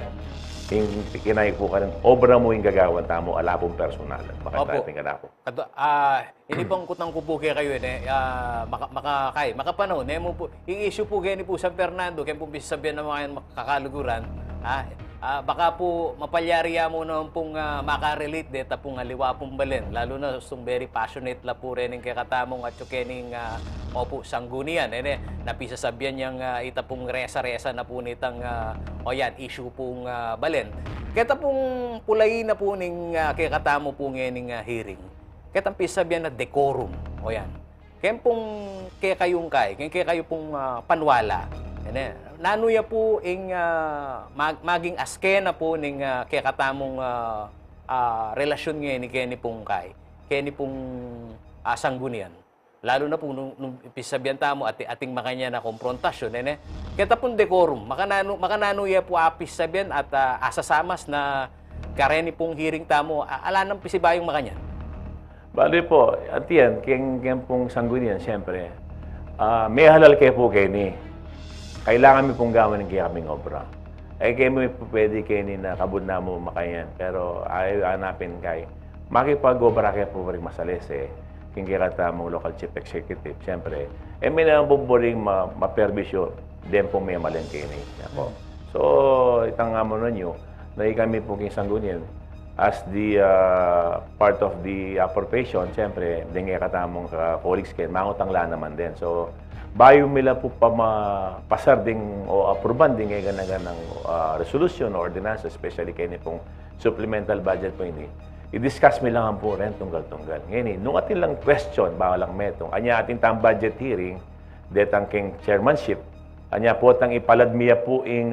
yung kinay po ka rin, obra mo yung gagawan tamo, ala pong personal. Makatating ka na po. Hindi pong kutang kupuke kayo, makapanaw, i-issue po kayo ni po San Fernando, kaya po bisabihan ng mga makakaluguran, baka po mapalyariya mo naman pong makarelate deta pong aliwa pong balen, lalo na itong very passionate la po rin ng kakatamong at yung kening po sanggunian. Napisasabihan niyang ita pong resa-resa na po nitang issue pong balen. Kaya pong pulay na po ng kakatamo po ngayon hearing. Kaya pisabihan na decorum. Kaya pong kaya kayo pong panwala. Nanuya po ing maging askena po ning kakatamong relasyon ngayon ni Kenny pong Kenny pong sanggunian. Lalo na po nung pisabihan tamo ating makanya na konfrontasyon. Kaya pong decorum. Makananuya po apis sabihan at asasamas na kareni pong hearing tamo. Ala nang pisibayong makanya. Bali po, at yan, kaya pong sanggunian, siyempre, may halal kayo po Kenny. Kailangan mo pong gawan ng kaming obra. Kayo mo pwede Kenny na kabud na mo makayan. Pero ayaw hanapin kayo. Makipag-obra kayo po rin masalis kingkirata mong local chief executive, siyempre, may naman po rin maperbisyo, din po may malin Kenny. So, itang mo nyo, na kami po king sanggunian, as the part of the appropriation, siyempre, din nga katamong colleagues kayo, mangutangla naman din. So, bayo nila po pasar ding o aproban din nga ng resolution or ordinance, especially kayo pong supplemental budget po ini. I-discuss mi lang po rin tunggal-tunggal. Ngayon, nung atin lang question, baka lang metong, anya atin tang budget hearing, detang king chairmanship, anya po tang ipalad miya po ing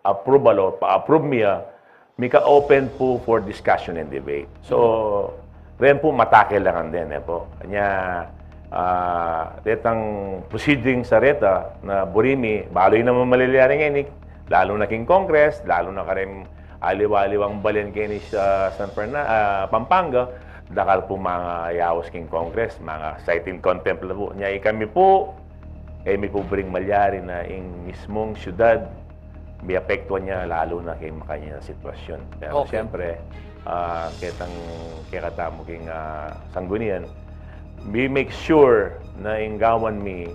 approval o pa-approve miya, mika open po for discussion and debate. So, rin po matakil lang din po. Anya, detang proceeding sa reta na burimi, baloy naman maliliari ngayon, lalo na king Congress, lalo na karim aliwa-aliwang balen kayo sa San Fernando, Pampanga, dakal po mga yawas king Congress, mga citing contempt na po. Nyay kami po, may po bring malyari na yung mismong syudad, may apektuhan niya lalo na kay makanya sitwasyon. Pero siyempre, kitang king sanggunian, we make sure na yung gawan mi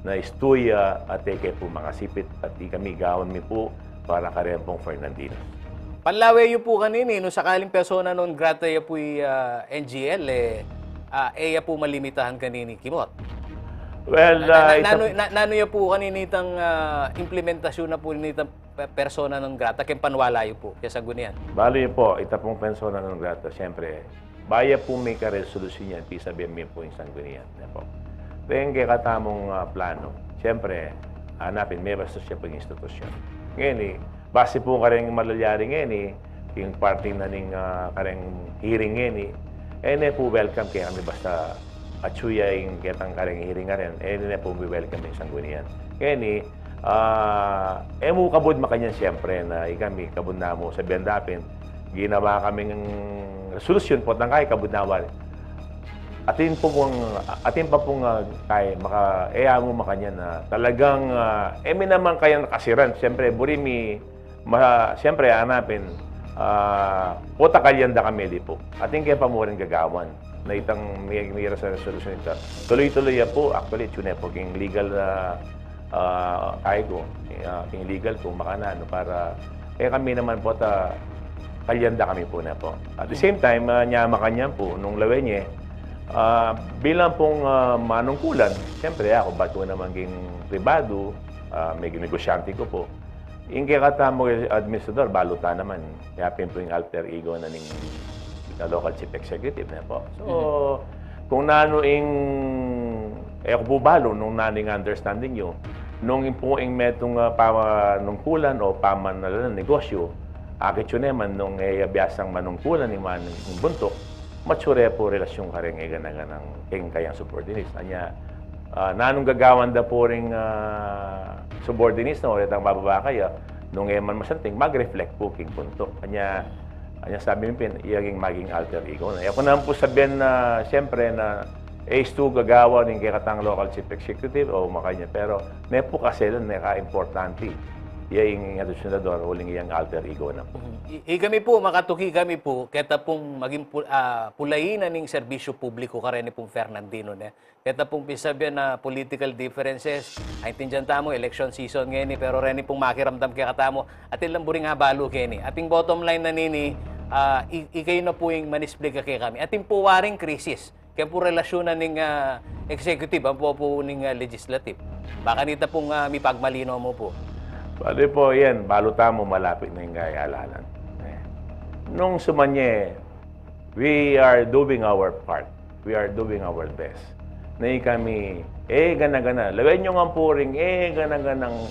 na istuya at kay po mga sipit at kami gawan mi po para karempong Fernandinos. Panlaway yu po kanini, no sakaling persona non grata ya po NGL, eya po malimitahan kanini kimot. Well, Nano ya po kaninitang implementasyon na po nitang persona non grata, ken panwala yu po, kaya sa gunian. bali po, ita pong persona non grata, siyempre, baya po may karesolusyon yan, pisabihin mo po yung sanggunian. Po. Then, kaya katamong plano, siyempre, hanapin, may bastos siya pong institusyon. Ngayon base po ka rin malalyari ngayon yung party na ning kareng hearing ngayon po welcome kaya kami basta atsuya yung ketang kareng hearing nga rin, po welcome yung sanggunian. Ngayon mo kabud makanyan siyempre na kami kabud na mo sa bendapin, ginawa kaming resolusyon po ng kay kabud nawa. Atin pa pong kaya mo makanya na talagang emi naman kaya nakasiran. Siyempre, burimi, siyempre, hanapin, pota kalyanda kami di po. Atin kaya pa mo rin gagawan na itang may sa resolution ito. Tuloy-tuloy po, actually, tune po, king legal na kaya ko, king legal ko, makanano, para, kami naman po, kalyanda kami po na po. At the same time, nyama kanya po, nung lawe niya, bilang pong manungkulan, siyempre ako, bato naman ging pribado, may negosyante ko po. Yung kaya katamo administrador, baluta naman. Yapin po yung alter ego na ning local chief executive na po. So, kung nano ako po balo, nung naning understanding nyo, nung po yung metong panungkulan o pamanalan ng negosyo, akit yun naman nung biyasang manungkulan yung buntok, mature po relasyon ka rin ng kayang subordinates. Anya, nanong gagawan da po rin subordinates na ulit ang bababa kaya, nung man masanting, mag-reflect po king punto. Anya sabi mo pin, iyaging maging alter ego na. Ako naman po sabihin na, siyempre na, Ace2 gagawa ng katang local chief executive o makanya. Pero, may po kasi lang, naka-importante. Iyang administrador, uling iyang alter ego na po. Kami po, makatuki kami po, kaya pong maging pulayin na ning serbisyo publiko ka rin pong Fernandino. Kaya pong pisabihan na political differences, ay tindihan tamo, election season ngayon, pero rin pong makiramdam kaya katamo, at ilang buring habalo kayo. Ating bottom line na nini, ikayo na po yung manisplay ka kaya kami. Ating po waring krisis, kaya po relasyon na ning executive, ang po ning legislative. Baka nita pong may pagmalino mo po. Bali po, yan, baluta mo malapit na yung gayalanan. Nung sumanye, we are doing our part. We are doing our best. Na kami, gana-gana. Lawin nyo nga po rin, gana-ganang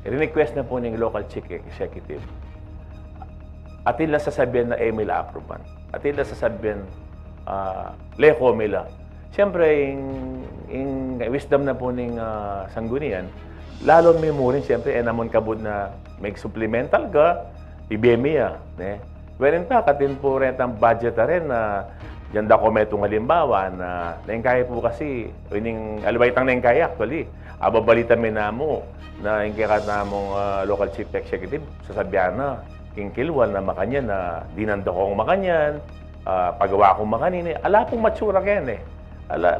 request na po ng local chief executive. Atin lang sasabihin na Emil approval. Atin lang sasabihin, leko mila. Siyempre, yung wisdom na po ng sanggunian, lalo may mo rin, siyempre, namon kabud na may supplemental ka, ibemiya. Well, in fact, atin po rin ang budget na rin na dyan da kometong halimbawa na naingkaya po kasi, albaytang naingkaya actually, ababalita may namo na yung kaya namong local chief executive, sasabihan na, king kilwal na makanyan na dinanda ko ang makanyan, pagawa kong makanin, ala pong matsura yan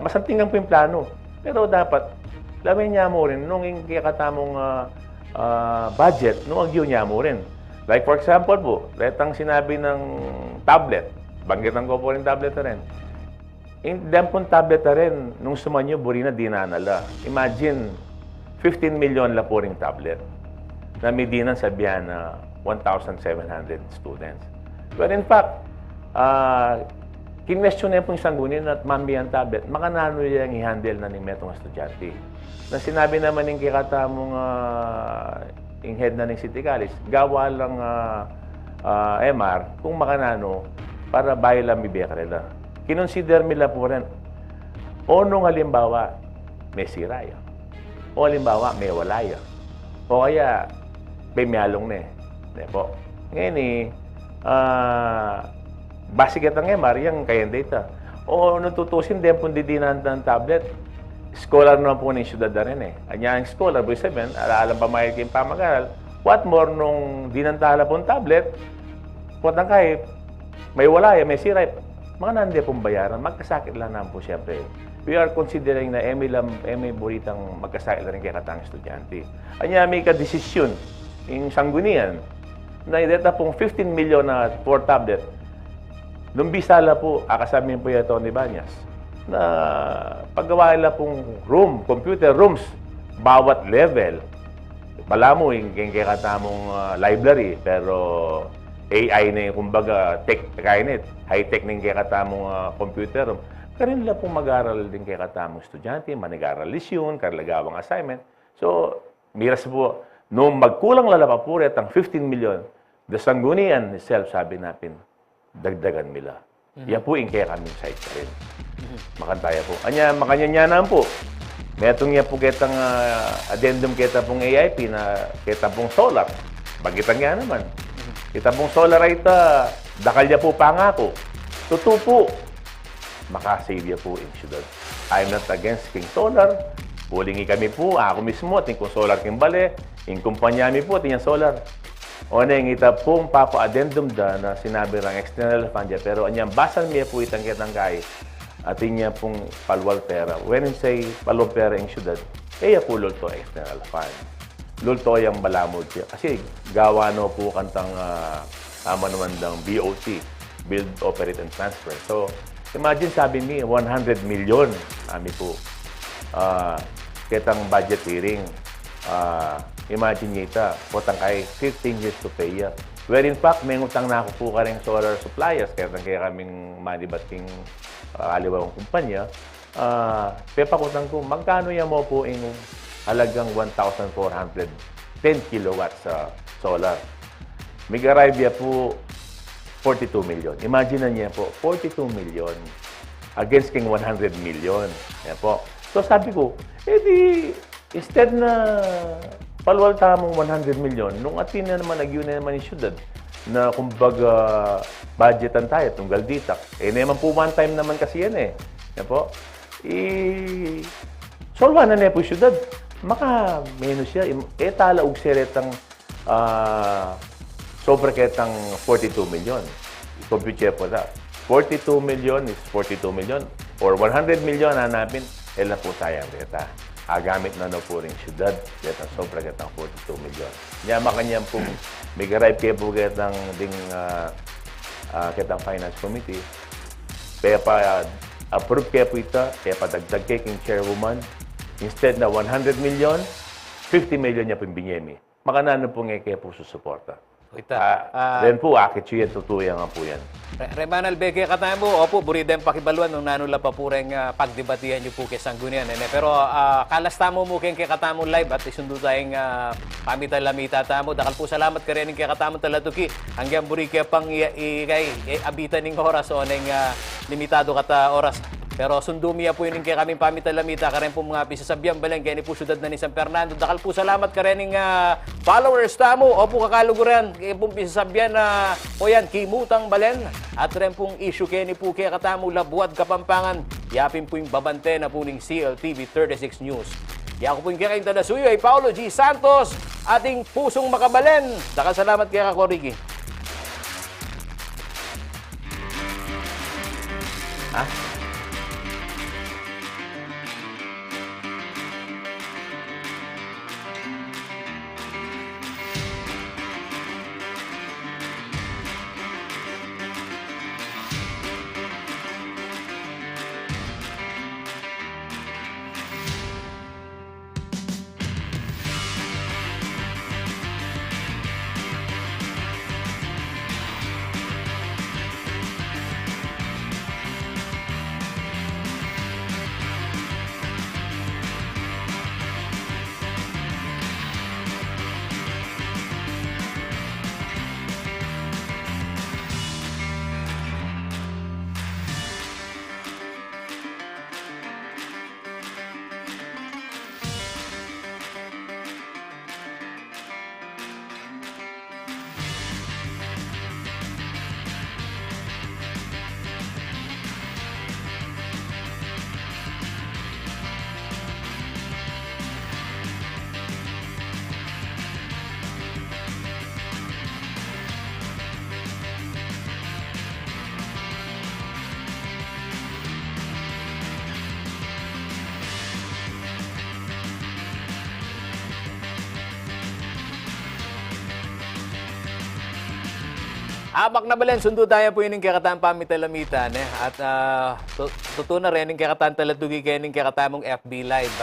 masantingan po yung plano. Pero dapat, lamin niya mo rin, nung kakatamong budget, nung agyo niya mo rin. Like for example po, letang sinabi ng tablet, banggitan ko po rin tablet na rin. Yung pong tablet na rin, nung sumanyo, buri na dinanala. Imagine, 15 million la po rin tablet na may dinan sabihan na 1,700 students. But in fact, kinwestiyon na po yung sanggunin at mambiyan tablet, makanano yung i-handle na ni metong estudyante. Na sinabi naman ng kikatamong yung head na ng City College, gawa lang MR kung makanano para bayo lang bibekrela. Kinonsider nila po rin, o nung halimbawa, may siraya. O halimbawa, may walaya. O kaya, may miyalong na po. Ngayon basic at ang MR, yung kayang data. O natutusin din po didinan ng tablet, scholar naman po ng syudad na rin Anya ang scholar, boy 7, alam pa may yung pamag-aral. What more nung dinantala po ng tablet, putang kahit may walaya, may siray, mga nandi pong bayaran, magkasakit lang naman po siyempre. We are considering na emi buritang magkasakit lang rin kaya katang estudyante. Anya may ka-desisyon, yung sanggunian, na ideta pong 15 million na for tablet. Nung bisala po, akasabihin po yung Tony Banyas, na paggawa nila pong computer rooms, bawat level. Wala mo yung kakatamong library, pero AI na yung, kumbaga, high-tech na yung kakatamong computer room. Kaya nila pong mag-aaral din kakatamong estudyante, manag-aaral lisyon, karalagawang assignment. So, miras po, nung magkulang lalapa po rin ang 15 million, the Sanggunian itself, sabi natin, dagdagan nila. Yan po yung kaya kaming site ka rin. Makantaya po. Makanya naman po. Metong niya po kitang addendum kita pong AIP na kita pong solar. Bagitan nga naman. Kita pong solar ay dakal niya po pangako. Totoo po. Makasave niya po in syudad. I'm not against King Solar. Pulingi kami po. Ako mismo. Ting kung solar king bale. Yung kumpanya mi po. Ting solar. O na yung ita pong papa-addendum da na sinabi ng external fund niya. Pero anyang basan niya po itang kitang kay ating niya pong palwal pera. When you say palwal pera yung syudad, kaya po lulto external fund. Lulto yung balamod siya. Kasi gawa no po kantang manumandang BOT, Build, Operate, and Transfer. So, imagine sabi ni 100 million kami po. Kitang budget hearing. Imagine niya ita, potang kay 15 years to pay ya. Where in fact, may utang na ako po ka rin solar suppliers, kaya kaming manibating kaliwang kumpanya. Pepakutang ko, magkano yan mo po yung halagang 1,410 kilowatts sa solar. Mig-arrive po 42 million. Imagine na niya po, 42 million against king 100 million. Yan po. So sabi ko, instead na palwal tamong 100 million, nung atin na naman, nagyo na naman yung syudad, na kumbaga budgetan tayo, tunggal ditak. Naman po one time naman kasi yan Yan po. Solwa na po yung syudad. Maka, menos siya. Talaog siretang sobra ketang 42 million. I-compute po na. 42 million is 42 million. Or 100 million hanapin, na po sayang kita. Gamit na po rin syudad. Ketang sobra ketang 42 million. Nyama kanyang pong may garayp kayo po ketang ding ketang finance committee. Kaya pa approve kayo po ito. Kaya pa dagdag kayo king chairwoman. Instead na 100 million, 50 million niya po yung binyemi. Makanano po ngayon kayo po susuporta. Then po, akit siya tutuyan nga po yan. Remanal Beke katamo, opo, burida yung pakibaluan nung nanula pa po rin pagdebatihan niyo po kay Sanggunian. Pero kalasta mo kay katamo live at isundo tayong pamital-lamita tamo. Dakal po salamat ka rin kay katamo talatuki. Hanggang buri kaya pang abitan ng oras o ng limitado kata oras. Pero sundumia po yun kaya kaming pamital-lamita ka rin po mga pisasabyan baleng kaya ni po syudad na ni San Fernando. Dakal po salamat ka rin followers tamo. Opo kakaluguran kaya pong pisasabyan na o yan, kimutang balen. At rin pong issue kaya ni po kaya katamo Labuad Kapampangan. Yapin po yung babante na po ng CLTV 36 News. Kaya ako po yung kaya kayong tadasuyo ay Paulo G. Santos, ating pusong makabalen. Dakal salamat kaya kako, Ricky. Habak na balen, sundo tayo po yun yung kakatang pamitalamitan. At totoo na rin yung kakatang talatugi kayo yung kakatamong FB Live.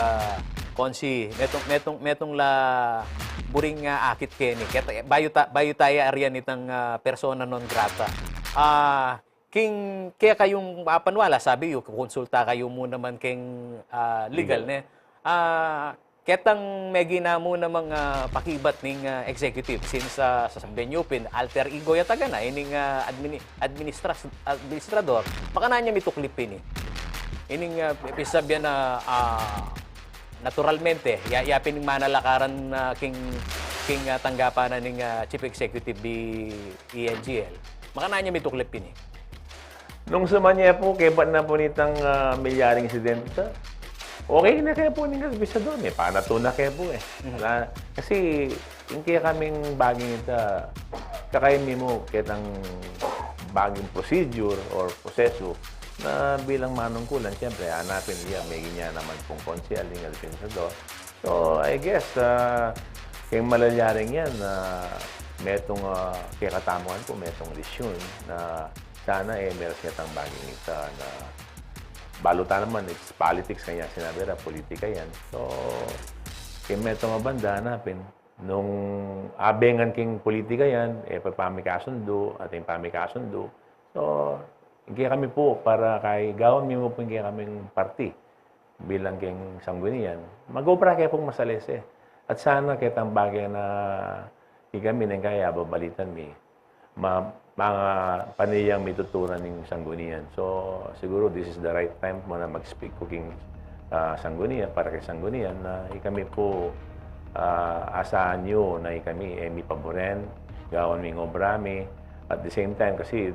Konsi, metong la buring akit keni. Bayo tayo ariyan itang persona non grata. Kaya kayong panwala, sabi yung konsulta kayo muna man keng legal. Ketang megina mo na mga pakibat ng executive since sasabihin nyo alter ego yataga na ining administrador baka na niya mituklipin ining pisabyan na naturalmente yapin ng manalakaran king tanggapan na ning chief executive ENGL baka na niya mituklipin Nung sumanya po, kebat na po nitang milyaring insidente, okay na kaya po ninyo bisa doon eh. Panato na kaya po eh. Kasi yung kaya kaming baging ito, kakayami mo kitang baging procedure or proseso na bilang manungkulan, siyempre, hanapin niya, may ganyan naman pong konsyal, yung alpinsador. So, I guess, kayong malalyaring yan, metong kaya katamuhan po, metong lisyon na sana meron siya tang baging ito na balutan naman, it's politics kanya sinabi na, politika yan. So, kaya metong mabanda, hanapin. Nung abengan king politika yan, pamikasundo, ating pamikasundo. So, kaya kami po, para kay gawin mo po kaya kaming party bilang king sanggunian, mag-opera kaya pong masalese. At sana kaya tang bagay na kami nang kaya babalitan mi, mga paniyang may tutunan ng sanggunian. So, siguro this is the right time mo na mag-speak cooking sanggunian, para kay sanggunian, na kami po asahan nyo na kami may paboren, gawin ming obrami. At the same time, kasi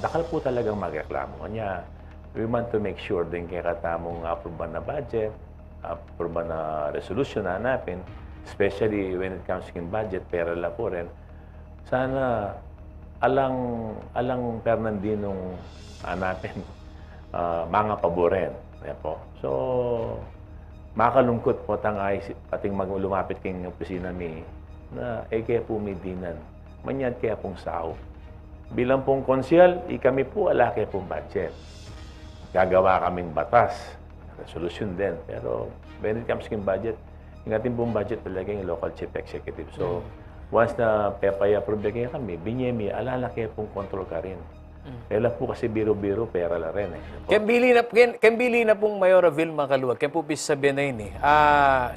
dakal po talagang magreklamo. Kanya, we want to make sure din kaya katamong aproban na budget, aproban na resolution na hanapin, especially when it comes to budget, pera lang po rin. Sana alang Fernandinong hanapin mga paboren. Po. So, makalungkot po tangay ating lumapit king opisina mi na kaya po may dinan. Manyan kaya pong sao. Bilang pong konsyal, kami po ala kaya pong budget. Gagawa kaming batas. Resolution din. Pero when it comes to budget, yung ating pong budget talaga yung local chief executive. So, once na pepay-approve kaya kami, binyemi, alala kaya pong control ka rin. Kaya po kasi biro-biro, pera la rin eh. Kembili na pong Mayora Vilma Kaluwag, kaya po sabihin na yun eh.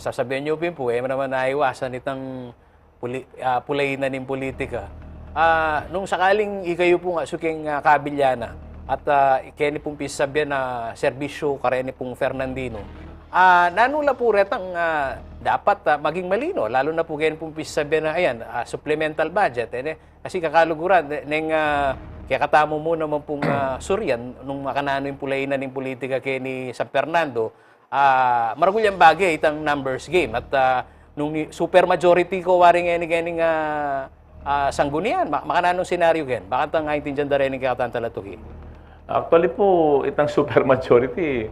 Sasabihin nyo po, naman naiwasan itang pulay na ng politika. Nung sakaling ikayo po nga suking kabilyana at kaya pong sabihin na serbisyo karene pong Fernandino, nanula po retang dapat maging malino, lalo na po kaya pong sabihin na ayan, supplemental budget. Kasi kakaluguran, kaya katamo mo naman pong suryan nung makanano yung pulay na ng politika kaya ni San Fernando, maragulyang bagay itang numbers game. At nung super majority ko waring any sanggunian, makananong senaryo gen. Bakit ang intindihan da rin ng kakatantalatuki? Actually po, itang super majority,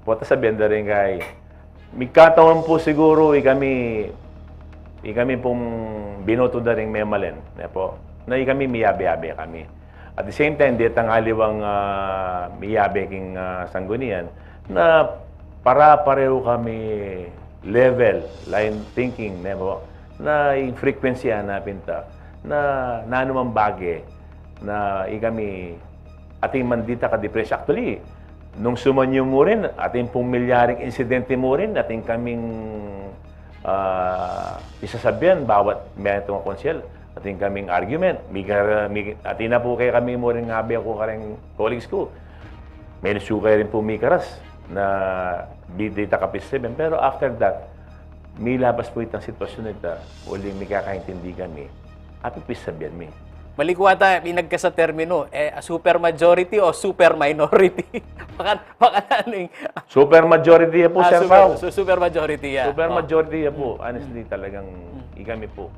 puwata sabihin da rin kay, may katawan po siguro, kami pong binoto da rin memalen. Na kami miyabe-yabe kami. At the same time, ditang aliwang miyabe king sanggunian, na para-pareho kami level, line thinking, na yung frequency hanapin ta, na nanumang bagay na kami ating mandita ka-depress. Actually, nung sumanyo mo rin, ating pong milyaring insidente mo rin, ating kaming isasabihan, bawat may itong konsyel, ating kaming argument. Ating na po kayo kami mo rin ngabi ako kareng colleagues ko. May nasukay rin po may karas na bidita kapis 7. Pero after that, may labas po itang sitwasyon ito. Uling may kakaintindi kami. Apipis sabihan mi. Malikuwata, pinagka sa termino, super majority o super minority? Baka naning... Super majority po, Sir Pao. Super majority, yeah. Super majority po. Honestly, talagang ikami po.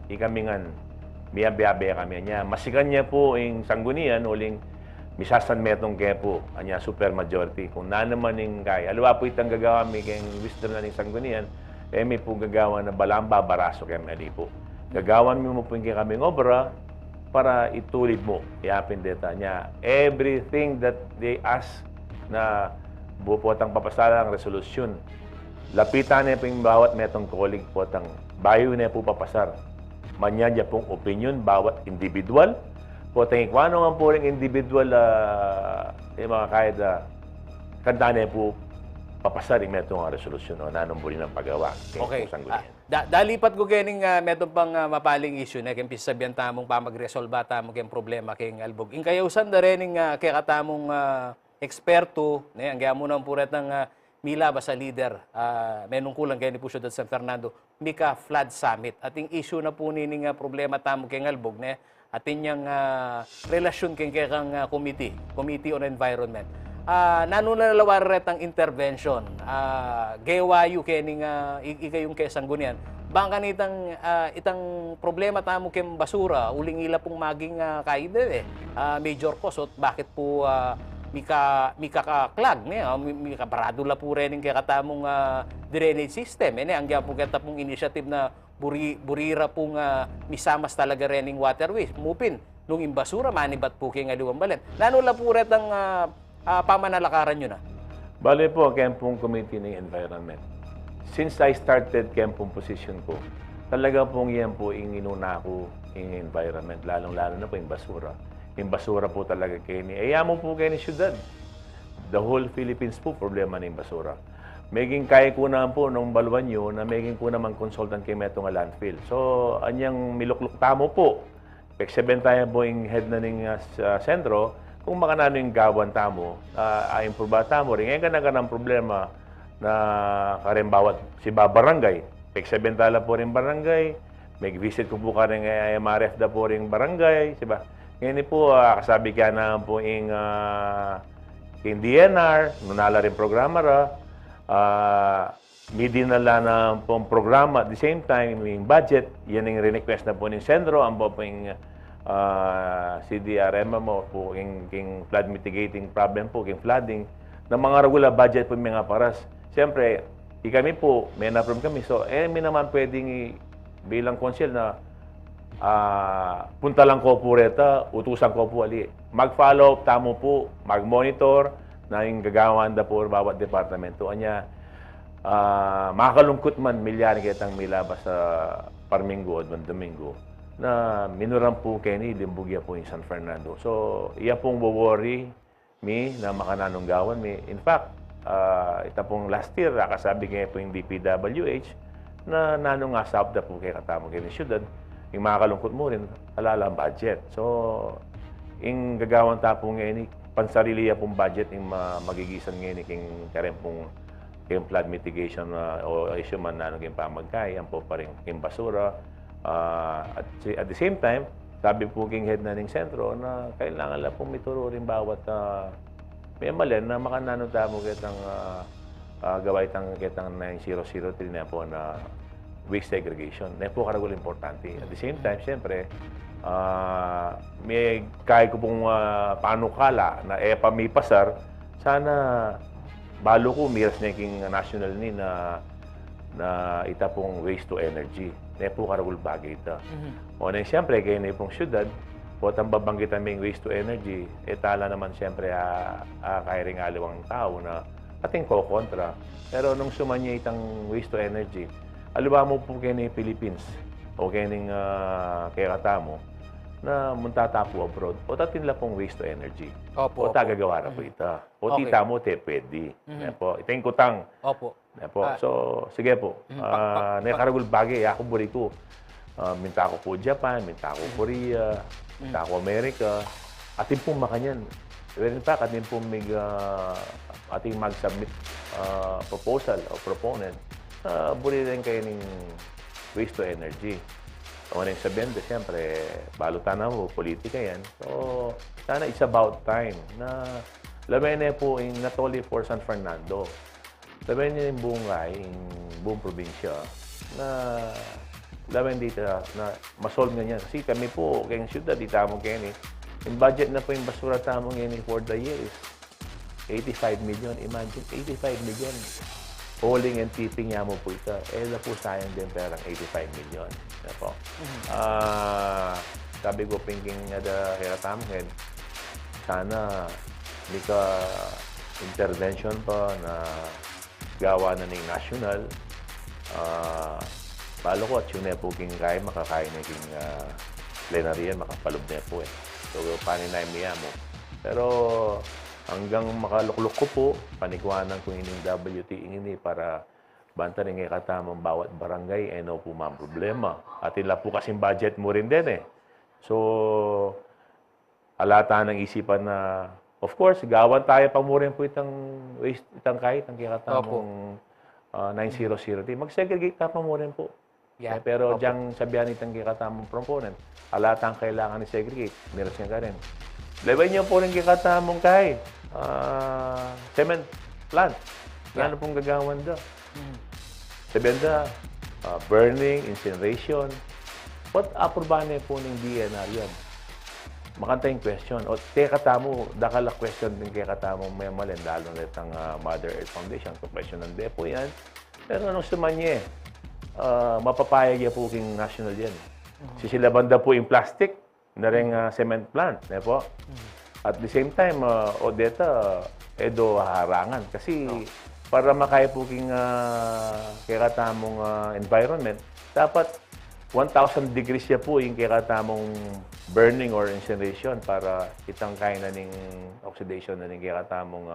Ikami nga, biyabe kami niya. Masikan niya po yung sanggunian, uling misasan metong kaya po, anya super majority. Kung na naman yung kaya, alawa po itang gagawa may kayong wisdom na ng sanggunian, may po gagawa na balamba, baraso kaya may po. Gagawan mo po yung kaming obra, para itulid mo, iapin data niya. Everything that they ask na bupotang papasala ang resolusyon, lapitan niya po yung bawat metong colleague potang bayo niya po papasar. Manya niya pong opinion, bawat individual. Potang kung ano nga po rin individual yung mga kahit kanta niya po papasar yung metong resolusyon o nanumbuli ng paggawa. Okay. Dalipat ko kening metong pang mapaling issue na kaya sabihan tamong pa magresolba tamong kayong problema kayong albog. In kayo usan da rin kaya katamong eksperto, ang kaya mo nang puret ng Mila basta leader, menong kulang kayo ni Pusyo at San Fernando, Mika Flood Summit. At yung issue na po nining problema tamong kayong albog, at inyang relasyon kayong Committee on Environment. Nanunalawaret ang intervention. Gawayo kening ikayong kay Sanggunian. Bangka nitang itang problema tamo kem basura uling ila pong maging kaide major cause at bakit po mika clog mika parado la po rin kay katamong drainage system ang gyapon kata pong initiative na burira pong misamas talaga rin ng waterways mupin nung imbasura manibat po kay ngaliwang balen nanula po rin ang pamanalakaran nyo na? Bale po, Kempong Committee ng Environment. Since I started Kempong position ko, talaga pong yan po yung inuna ko yung environment, lalong-lalo na po yung basura. Yung basura po talaga kayo ni, mo po kayo ni syudad. The whole Philippines po, problema na yung basura. Meging kaya ko naman po nung baluan nyo na meging ko naman consultant kay Metong landfill. So, anyang milukluk tamo po. Pag-7 tayo po yung head na ng sentro, kung makanano yung gawan tamo, improve tamo rin. Ngayon ka na ng problema na karimbawat si barangay. Pag-7 po rin barangay, mag-visit ko po ka rin MRF da po rin barangay. Diba? Ngayon po, kasabi ka na po yung DNR, nunala rin programa ra. May dinala na pong programa at the same time, yung budget, yan yung request na po ng sentro, ang po yung CDRM mo po king flood mitigating problem po, king flooding, ng mga regular budget po mga paras. Siyempre, kami po, may na-approve kami. So, may naman pwedeng bilang konsil na punta lang ko po reta, utusan ko po ali. Mag-follow up, tamo po, mag-monitor na yung gagawin da po bawat departamento. Anya, makalungkot man milyari kitang milabas sa Parminggo o Domingo na minuran po Kenny, limbugya po yung San Fernando. So, iya pong worry me na makananong gawan me. In fact, ita pong last year, kasabi kayo po yung DPWH na nanong nga sabda po kay katamo kayo ng syudad. Yung makakalungkot mo rin, alala ang budget. So, yung gagawan tapong ngayon, pansariliya pong budget yung magigisan ngayon yung karen pong yung flood mitigation o issue man na yung pamagkay, yan po pa rin yung basura. At the same time, sabi po king head na ng sentro na kailangan lang pong mituro rin bawat may malen na makanano tamo kitang gaway kitang 9003 na po na waste segregation. Na po karagol importante. At the same time, siyempre, may kaya ko pong panukala na pamipasar, sana balo ko miras na king national ni na ita pong waste to energy. Na po karagol bagay ito. O na siyempre, kayo na pong syudad, po ang babanggitan may waste to energy, tala naman siyempre kaya ring aliwang tao na ating ko-kontra. Pero nung sumanya itang waste to energy, aliwa mo po kayo na Philippines o kayo kaya katamo na muntatapo abroad o tatinla pong waste to energy. Opo, o tagagawa na po ita. O Okay. tita mo, pwede. Po, ito yung kutang. Opo. Po. So, sige po. Nakaragul bagay. Ako buri ko. Minta ako po Japan, minta ako Korea, minta ako Amerika. Atin pong makanyan. In fact, atin pong ating mag-submit proposal o proponent. Buri rin kayo ng waste to energy. O nang sabihin, siyempre, balutan na mo, politika yan. So, sana it's about time na lamin na po yung not only for San Fernando, lamin niya yung buong probinsya na lamin dito na masolve nga niya. Kasi kami po, kayong syudad, di tamong kayo ni, yung budget na po yung basura tamong yan for the year is 85 million. Imagine, 85 million. Hauling and tipping niya mo po ito. Na po sayang din perang 85 million. Po. sabi ko pinking ada kaya tamhead, sana hindi ka intervention pa na gawa na ng national. Palo ko at yun po king kaya makakain na king plenary yan, makapalob na po eh. So, paninay mo. Pero hanggang makalukluk ko po, panikwanan ko ining WT ini para banta rin katamang bawat barangay, ano po mga problema. At ila po kasing budget mo rin din eh. So, alata ng isipan na, of course, gawan tayo pa mo rin po itang kahit ang kikatamang 9003. Mag-segregate ka pa mo rin po. Yeah. Pero diyang sabihan itang kikatamang proponent, alatang kailangan ni segregate, meron siya ka rin. Leway niyo po rin kikatamang kahit cement plant. Ano pong gagawan doon? Sabihan da, burning, incineration. What aprobahan po ng DNR yan? Makanta yung question. O teka tamo, dakala question din kaya katamong may malin, lalo na itang Mother Earth Foundation, question ng DEPO yan. Pero anong sumanye? Mapapayag ya po king national yan. Sisilaban da po yung plastic na rin cement plant. Po? At the same time, Odeta, edo harangan. Kasi para makaya po king kakatamong environment, dapat 1,000 degrees ya po yung kakatamong burning or incineration para itang kaya na ning oxidation na ning kakatamong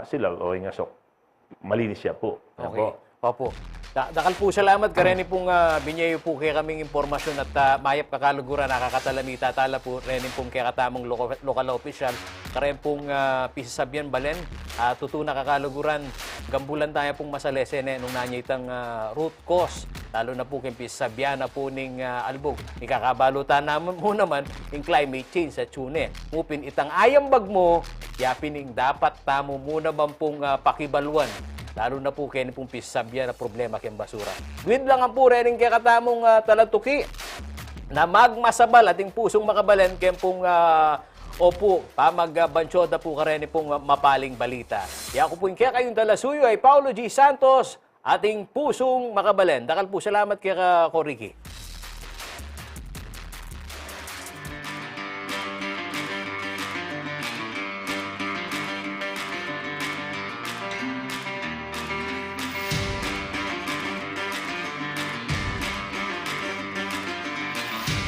sila o yung asok. Malinis siya po. Okay. Opo. Dakal po salamat kareni pong binyayo po kay kaming impormasyon at mayap kakaluguran nakakatalamita tala po reni pong kay katamong local official karen pong pisasabian balen tutuna kakaluguran gambulan tayo pong masalesen nung nanya itang root cause lalo na po kay pisasabian na po ning albog ikakabalutan naman mo naman yung climate change sa tune mupin itang ayambag mo yapining dapat tamo muna bang pong pakibaluan lalo na po kayo pong pisabya na problema kayong basura. Gwid lang ang po rin kaya katamong talatuki na magmasabal ating pusong makabalen kayong pong opo, magbansyoda po ka rin pong mapaling balita. Yan ko po yung kaya kayong talasuyo ay Paulo G. Santos, ating pusong makabalen. Dakal po, salamat kaya Koriki.